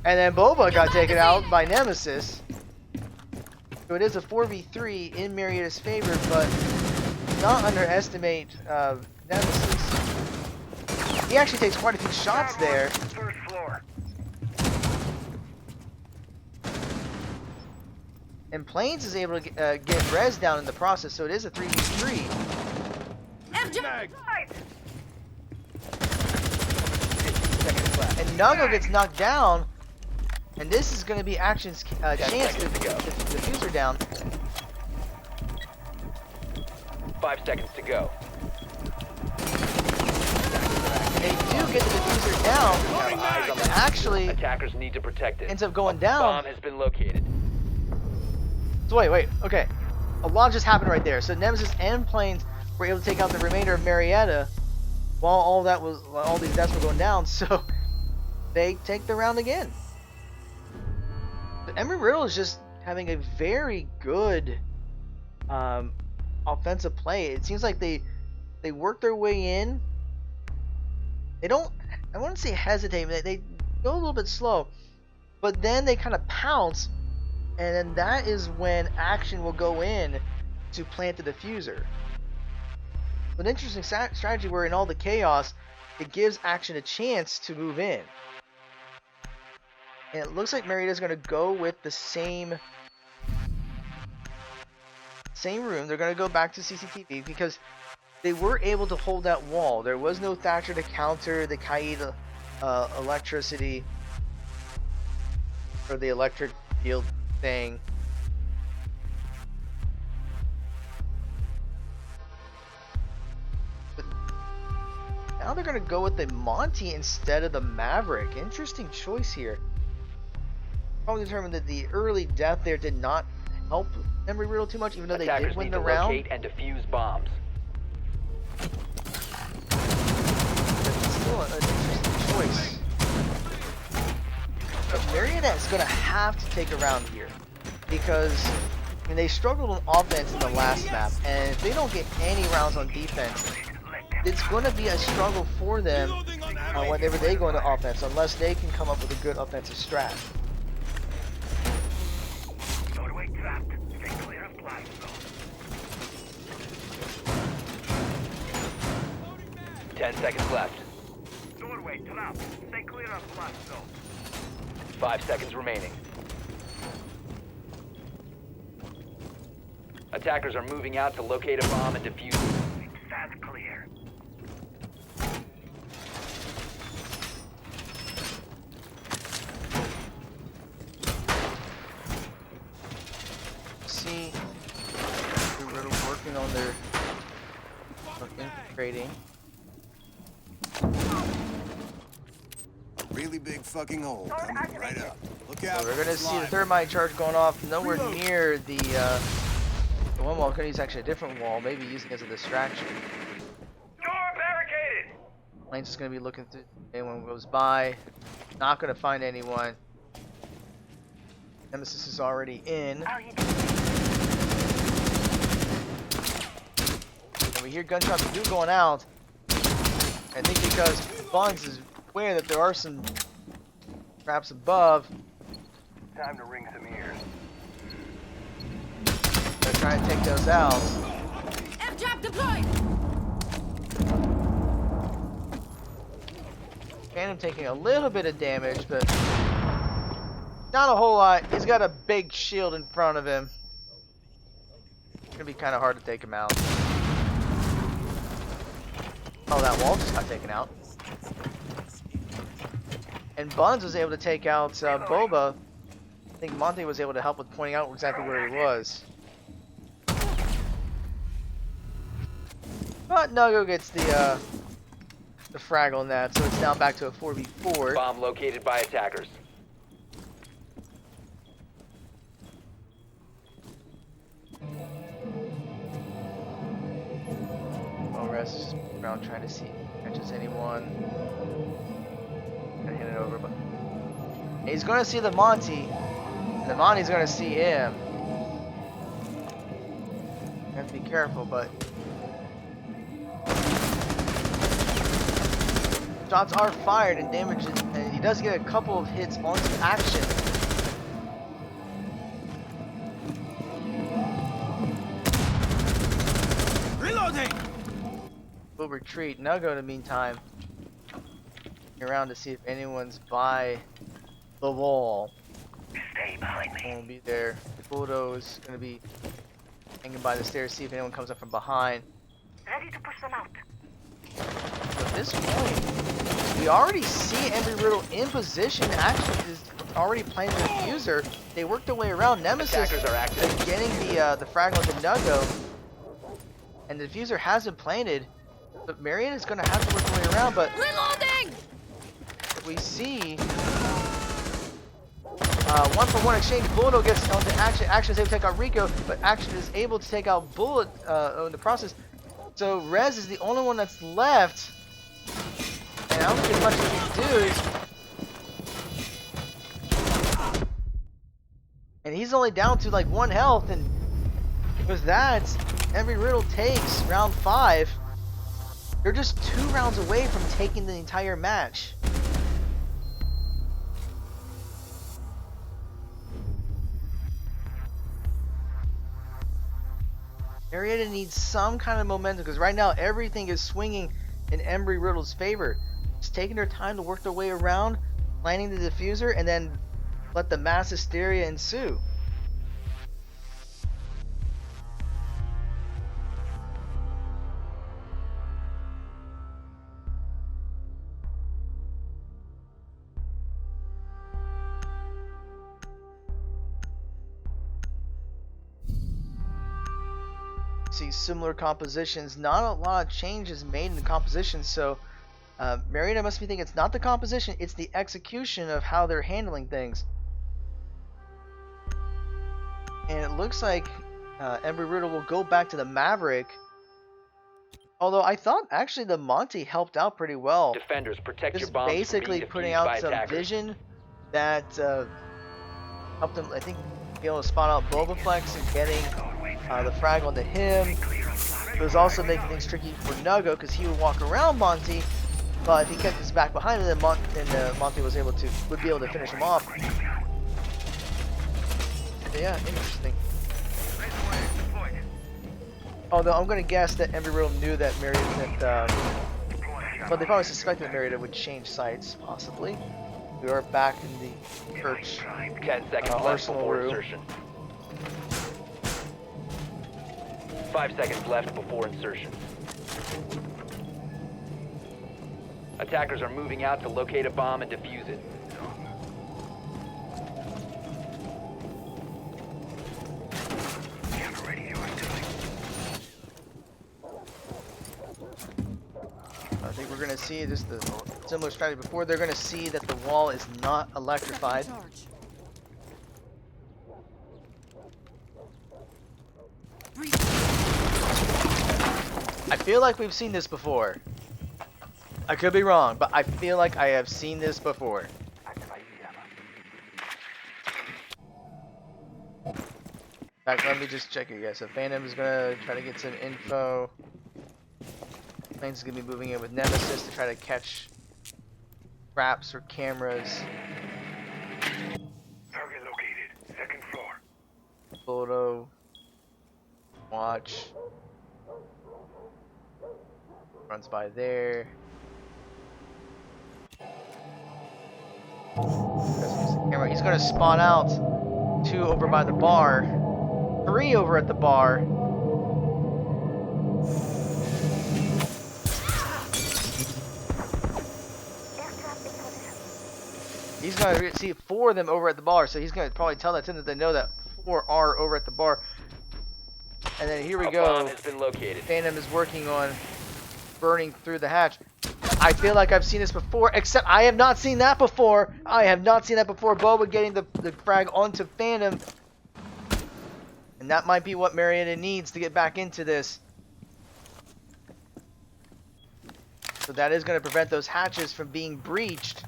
And then Boba got taken out by Nemesis. So it is a 4v3 in Marietta's favor, but not underestimate Nemesis. He actually takes quite a few shots there. First floor. And Plains is able to get Rez down in the process, so it is a 3v3. Mag. Right. 15 seconds left. And Nuggo gets knocked down, and this is going to be Action's chance to get the diffuser down. 5 seconds to go. And they do get the diffuser down, Have eyes on and actually Attackers need to protect it. ends up going down. Bomb has been located. So wait, okay. A lot just happened right there. So Nemesis and Plains were able to take out the remainder of Marietta while all these deaths were going down. So they take the round again. But Embry-Riddle is just having a very good offensive play. It seems like they work their way in. They don't, I wouldn't say hesitate, they go a little bit slow, but then they kind of pounce, and then that is when Action will go in to plant the diffuser. An interesting strategy where in all the chaos, it gives Action a chance to move in. And it looks like Marietta's going to go with the same room. They're going to go back to CCTV because they were able to hold that wall. There was no Thatcher to counter the Kaid electricity or the electric field thing. But now they're going to go with the Monty instead of the Maverick. Interesting choice here. Probably determined that the early death there did not help Embry-Riddle too much, even though they Attackers did win need the to round. locate and defuse bombs. It's still an interesting choice. But Marietta is going to have to take a round here because I mean, they struggled on offense in the last map, and if they don't get any rounds on defense, it's going to be a struggle for them whenever they go into offense, unless they can come up with a good offensive strat. Doorway trapped. Stay clear of blast zone. 10 seconds left. Doorway trapped. Stay clear of blast zone. 5 seconds remaining. Attackers are moving out to locate a bomb and defuse it. That's clear. See, they're working on their infiltrating. Really big fucking hole coming right up. Look out. So we're gonna see the thermite charge going off nowhere near the one wall. Gonna use actually a different wall, maybe using it as a distraction. Door barricaded! Lane's just gonna be looking through anyone who goes by. Not gonna find anyone. Nemesis is already in. And we hear gunshots do going out. I think because Buns is aware that there are some traps above. Time to ring some ears. They're trying to take those out. Air jab deployed! Phantom taking a little bit of damage, but not a whole lot. He's got a big shield in front of him. It's gonna be kind of hard to take him out. Oh, that wall just got taken out. And Buns was able to take out Boba. I think Monte was able to help with pointing out exactly where he was. But Nugo gets the fraggle in that, so it's now back to a 4v4. Bomb located by attackers. Rest is just around trying to see if he catches anyone. Gonna hand it over, but he's gonna see the Monty, and the Monty's gonna see him. You have to be careful, but shots are fired and damages, and he does get a couple of hits onto action. Reloading! We'll retreat. Nugo, in the meantime, around to see if anyone's by the wall. Stay behind me. Won't be there. Bulldo's gonna be hanging by the stairs, see if anyone comes up from behind. Ready to push them out. So at this point, we already see Embry-Riddle in position. Actually, is already playing the diffuser. They worked their way around. Nemesis Attackers are active. getting the fragment to Nugo, and the diffuser hasn't planted. But Marietta is going to have to work her way around, but Reloading! we see 1-for-1 exchange. Bullet gets onto Action. Action is able to take out Rico, but Action is able to take out Bullet in the process. So Rez is the only one that's left, and I don't think there's much he can do. And he's only down to like 1 health, and with that, Embry-Riddle takes round 5. They're just 2 rounds away from taking the entire match. Marietta needs some kind of momentum because right now everything is swinging in Embry-Riddle's favor. Just taking their time to work their way around, planting the diffuser, and then let the mass hysteria ensue. See similar compositions, not a lot of changes made in the composition, so Marietta must be thinking it's not the composition, it's the execution of how they're handling things. And it looks like Embry-Riddle will go back to the Maverick, although I thought actually the Monty helped out pretty well. Defenders, protect your Just bombs from basically being putting defused by out some attackers. vision that helped him, I think, be able to spot out Bobaflex and getting the frag onto him. It was also making things tricky for Nugo because he would walk around Monty, but if he kept his back behind him, then Monty would be able to finish him off. But yeah, interesting. Although I'm gonna guess that Embry-Riddle knew that Marietta, but they probably suspected Marietta would change sites, possibly. We are back in the church 10 seconds left arsenal before room. insertion. 5 seconds left before insertion. Attackers are moving out to locate a bomb and defuse it. I think we're gonna see just the similar strategy before. They're going to see that the wall is not electrified. Charge. I feel like we've seen this before. I could be wrong, but I feel like I have seen this before. In fact, let me just check it, guys. So Phantom is gonna try to get some info. Plane's gonna be moving in with Nemesis to try to catch traps or cameras. Target located. Second floor. Photo. Watch. Runs by there. Camera. He's gonna spawn out 2 over by the bar, 3 over at the bar. He's gonna see 4 of them over at the bar, so he's gonna probably tell that to them that they know that 4 are over at the bar. And then here we A go. bomb has been located. Phantom is working on burning through the hatch. I feel like I've seen this before, except I have not seen that before. I have not seen that before. Boba getting the frag onto Phantom. And that might be what Marietta needs to get back into this. So that is going to prevent those hatches from being breached.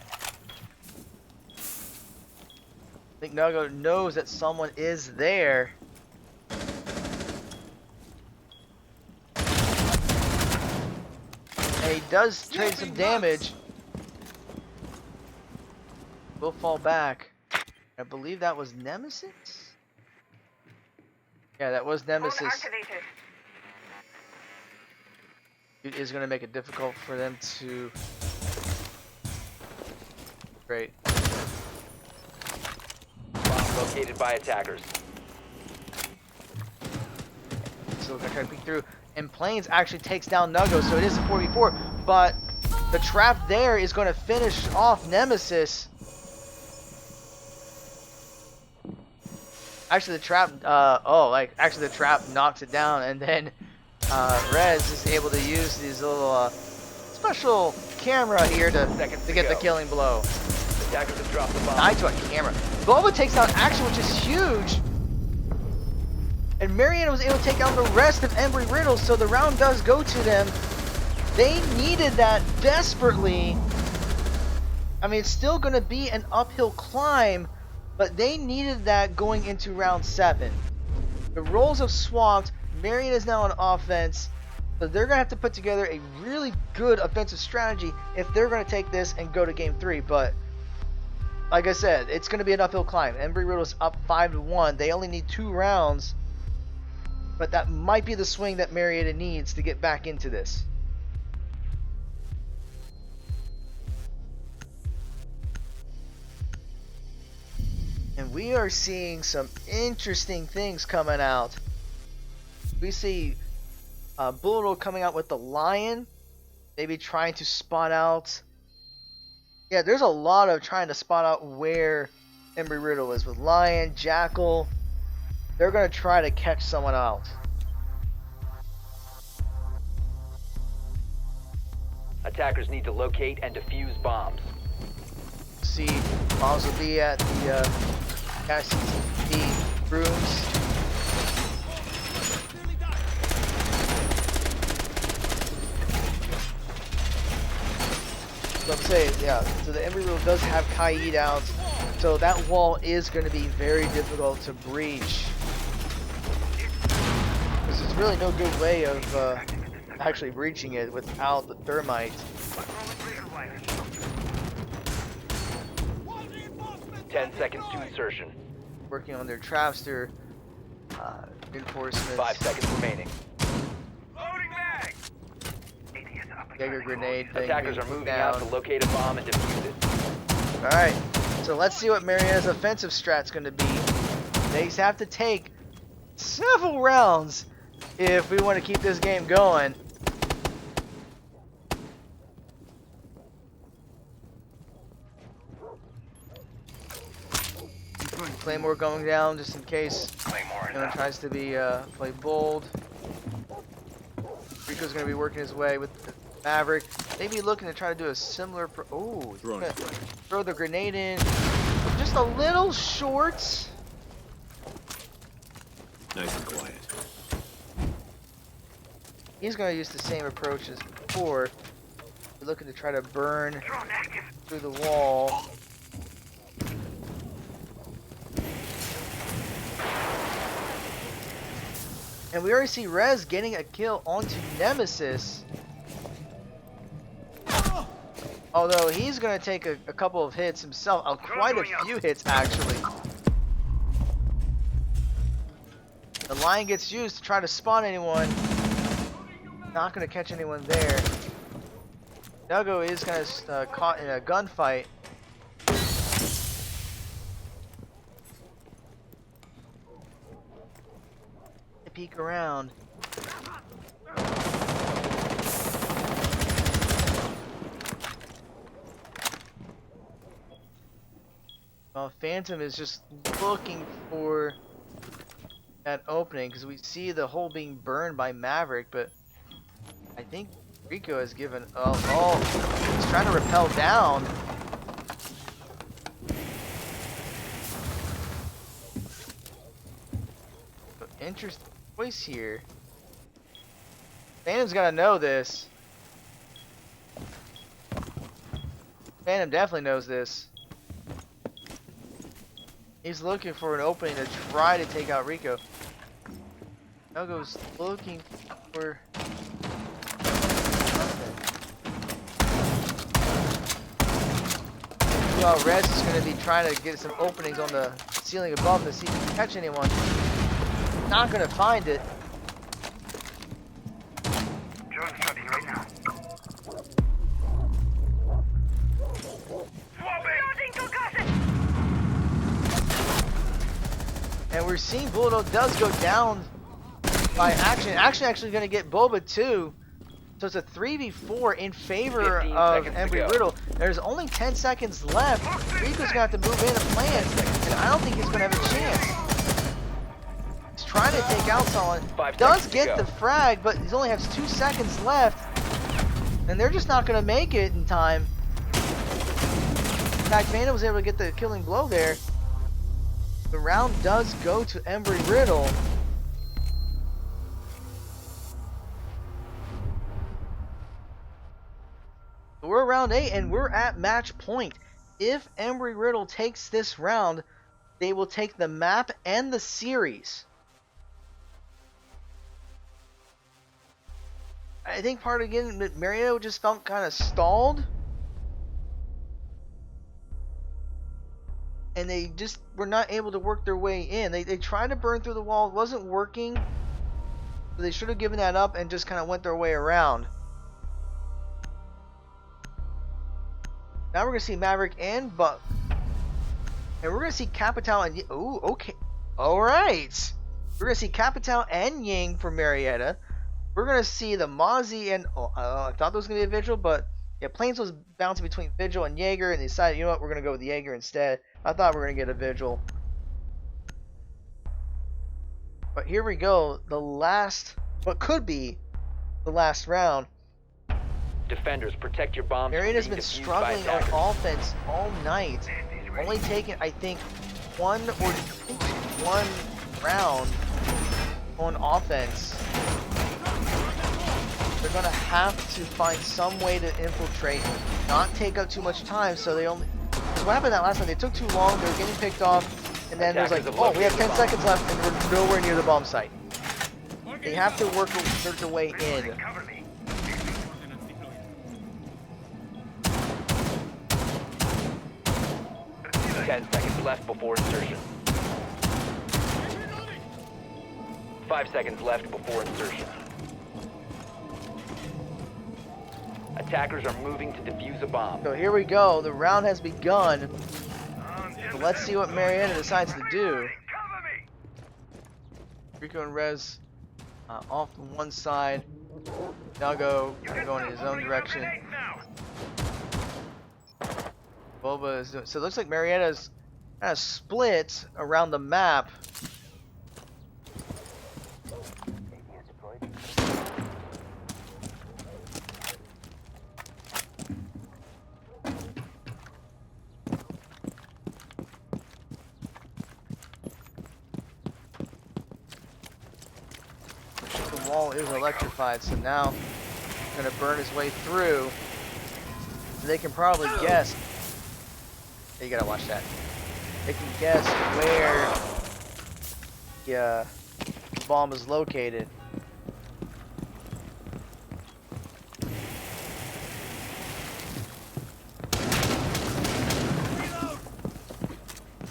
I think Nago knows that someone is there. And he does trade some damage. Will fall back. I believe that was Nemesis? Yeah, that was Nemesis. Activated. It is going to make it difficult for them to... Great. Bomb located by attackers. So we're going to try to peek through. And Planes actually takes down Nuggo, so it is a 4v4. But the trap there is going to finish off Nemesis. Actually, the trap, actually the trap knocks it down, and then Rez is able to use these little special camera here to get the killing blow. Attackers have dropped the bomb. Nice to a camera. Boba takes down Action, which is huge. And Marietta was able to take down the rest of Embry-Riddle, so the round does go to them. They needed that desperately. I mean, it's still going to be an uphill climb, but they needed that going into round 7. The roles have swapped. Marietta is now on offense, so they're going to have to put together a really good offensive strategy if they're going to take this and go to game 3. But like I said, it's going to be an uphill climb. Embry-Riddle's up 5-1. They only need 2 rounds, but that might be the swing that Marietta needs to get back into this. And we are seeing some interesting things coming out. We see Bulldog coming out with the Lion, maybe trying to spot out. Yeah, there's a lot of trying to spot out where Embry-Riddle is with Lion, Jackal. They're going to try to catch someone out. Attackers need to locate and defuse bombs. See, bombs will be at the CCTV rooms. So I'm saying, yeah, so the Embry-Riddle does have Kaid out, so that wall is going to be very difficult to breach. Because there's really no good way of actually breaching it without the thermite. 10 seconds to insertion. Working on their traps, their reinforcements. 5 seconds remaining. Loading mag. Jaeger grenade thing. Attackers are moving out to locate a bomb and defuse it. Alright, so let's see what Marietta's offensive strat's going to be. They have to take several rounds if we want to keep this game going. Claymore going down just in case anyone tries to be play bold. Rico's going to be working his way with the Maverick. Maybe looking to try to do a similar. Oh, he's Throwing gonna flame. throw the grenade in. Just a little short. Nice and quiet. He's gonna use the same approach as before. We're looking to try to burn Drone active. through the wall. And we already see Rez getting a kill onto Nemesis. Although he's going to take a couple of hits himself. Quite a few hits, actually. The line gets used to try to spawn anyone. Not going to catch anyone there. Duggo is kind of caught in a gunfight. Peek around. Phantom is just looking for that opening because we see the hole being burned by Maverick, but I think Rico has given. Oh, he's trying to rappel down. Interesting choice here. Phantom's gotta know this. Phantom definitely knows this. He's looking for an opening to try to take out Rico. Duggo's looking for something. Well, Rez is going to be trying to get some openings on the ceiling above to see if he can catch anyone. Not going to find it. Drone starting right now. Loading concussion! And we're seeing Bulldog does go down by Action. Action actually going to get Boba too. So it's a 3v4 in favor 15 of seconds to Embry-Riddle. There's only 10 seconds left. Rico's going to have to move in and plant, and I don't think he's going to have a chance. He's trying to take out someone. 5 Does seconds to get go. the frag, but he only has 2 seconds left. And they're just not going to make it in time. In fact, Phantom was able to get the killing blow there. The round does go to Embry-Riddle. We're round 8 and we're at match point. If Embry-Riddle takes this round, they will take the map and the series. I think part of again that Marietta just felt kind of stalled. And they just were not able to work their way in. They tried to burn through the wall. It wasn't working. So they should have given that up and just kind of went their way around. Now we're going to see Maverick and Buck. And we're going to see Capital and... Ooh, okay. Alright. We're going to see Capital and Ying for Marietta. We're going to see the Mozzie and... I thought there was going to be a Vigil, but... Yeah, Plains was bouncing between Vigil and Jaeger, and they decided, you know what, we're going to go with Jaeger instead. I thought we were going to get a Vigil. But here we go. The last... What could be the last round. Defenders, protect your bombs. from Marietta's being been defused by struggling on attackers. offense all night. Only taken, I think, one round on offense. They're going to have to find some way to infiltrate, not take up too much time, so they only... What happened that last time? They took too long, they were getting picked off, and then there's like, oh, we have 10 seconds left, and we're nowhere near the bomb site. They have to work their way in. Cover me. 10 seconds left before insertion. 5 seconds left before insertion. Attackers are moving to defuse a bomb. So here we go. The round has begun. So let's see what Marietta decides to do. Cover me. Rico and Rez off to one side. Duggo going in his own direction. Now. Boba is doing... So it looks like Marietta's kind of split around the map. wall is electrified, so now he's gonna burn his way through. So they can probably guess. You gotta watch that. They can guess where the bomb is located.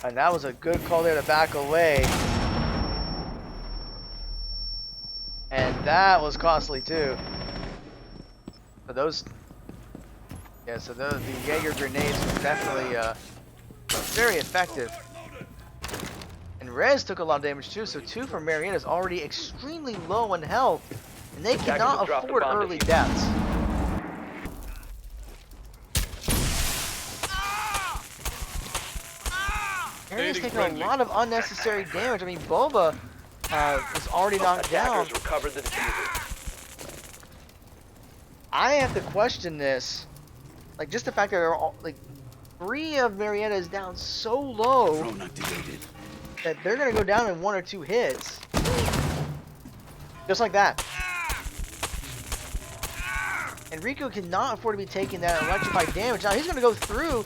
And that was a good call there to back away. And that was costly too. For those, yeah. So the Jaeger grenades were definitely very effective. And Rez took a lot of damage too. So 2 from Marietta is already extremely low in health, and they cannot afford early deaths. Mariatta's taking a lot of unnecessary damage. I mean, Boba was already knocked down. Attackers recovered the diffuser. I have to question this. Like, just the fact that they're all, like, 3 of Marietta is down so low Drone activated. that they're gonna go down in 1 or 2 hits. Just like that. And Rico cannot afford to be taking that electrified damage. Now he's gonna go through.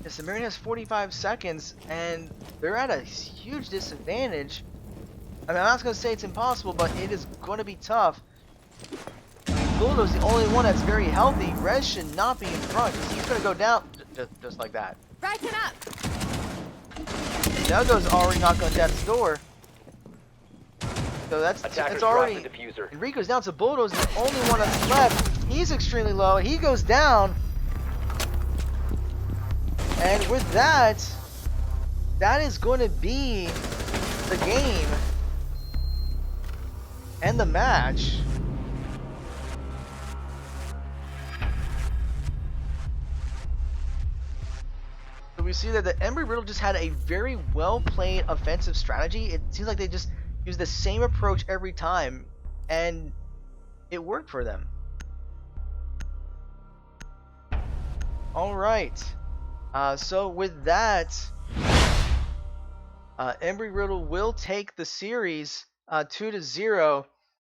Yes, the Marietta has 45 seconds, and they're at a huge disadvantage. I mean, I'm not gonna say it's impossible, but it is gonna be tough. I mean, Bulldog's the only one that's very healthy. Rez should not be in front, because he's gonna go down just like that. Brighten up! Duggo's already knocked on death's door. So that's already. Dropped the diffuser. Enrico's down, so Bulldo's the only one that's left. He's extremely low. He goes down. And with that, that is going to be the game and the match. So we see that the Embry-Riddle just had a very well played offensive strategy. It seems like they just used the same approach every time, and it worked for them. All right. So with that, Embry-Riddle will take the series 2-0.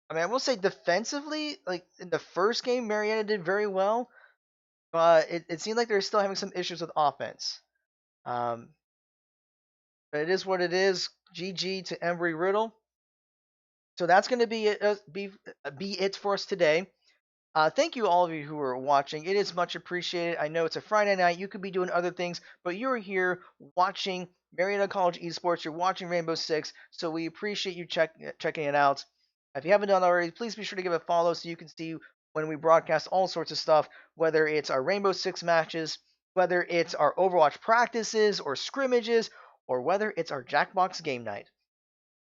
I mean, I will say defensively, like in the first game, Marietta did very well, but it seemed like they're still having some issues with offense. But it is what it is. GG to Embry-Riddle. So that's going to be it for us today. Thank you all of you who are watching. It is much appreciated. I know it's a Friday night. You could be doing other things, but you're here watching Marietta College Esports. You're watching Rainbow Six, so we appreciate you checking it out. If you haven't done already, please be sure to give it a follow so you can see when we broadcast all sorts of stuff, whether it's our Rainbow Six matches, whether it's our Overwatch practices or scrimmages, or whether it's our Jackbox game night.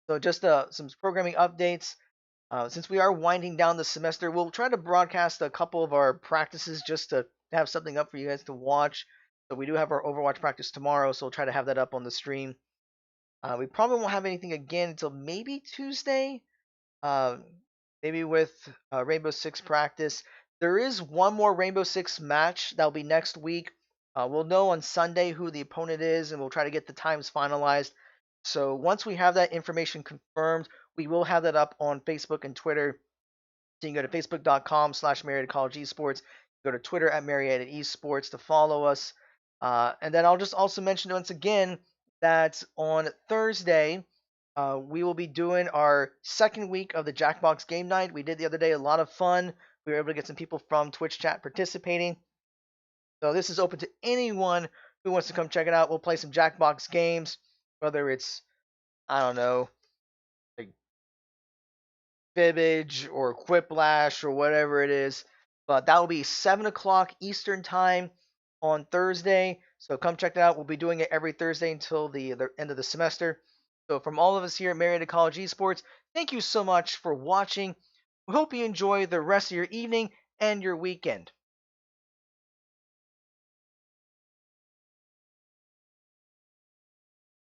So just some programming updates. Since we are winding down the semester, we'll try to broadcast a couple of our practices just to have something up for you guys to watch. So we do have our Overwatch practice tomorrow, so we'll try to have that up on the stream. We probably won't have anything again until maybe Tuesday, maybe with Rainbow Six practice. There is one more Rainbow Six match that'll be next week. We'll know on Sunday who the opponent is, and we'll try to get the times finalized. So once we have that information confirmed, we will have that up on Facebook and Twitter. So you can go to facebook.com/Marietta College Esports. Go to Twitter at Marietta Esports to follow us. And then I'll just also mention once again that on Thursday, we will be doing our second week of the Jackbox game night. We did the other day, a lot of fun. We were able to get some people from Twitch chat participating. So this is open to anyone who wants to come check it out. We'll play some Jackbox games, whether it's, I don't know, like Fibbage or Quiplash or whatever it is. But that will be 7 o'clock Eastern time on Thursday. So come check it out. We'll be doing it every Thursday until the end of the semester. So from all of us here at Marietta College Esports, thank you so much for watching. We hope you enjoy the rest of your evening and your weekend.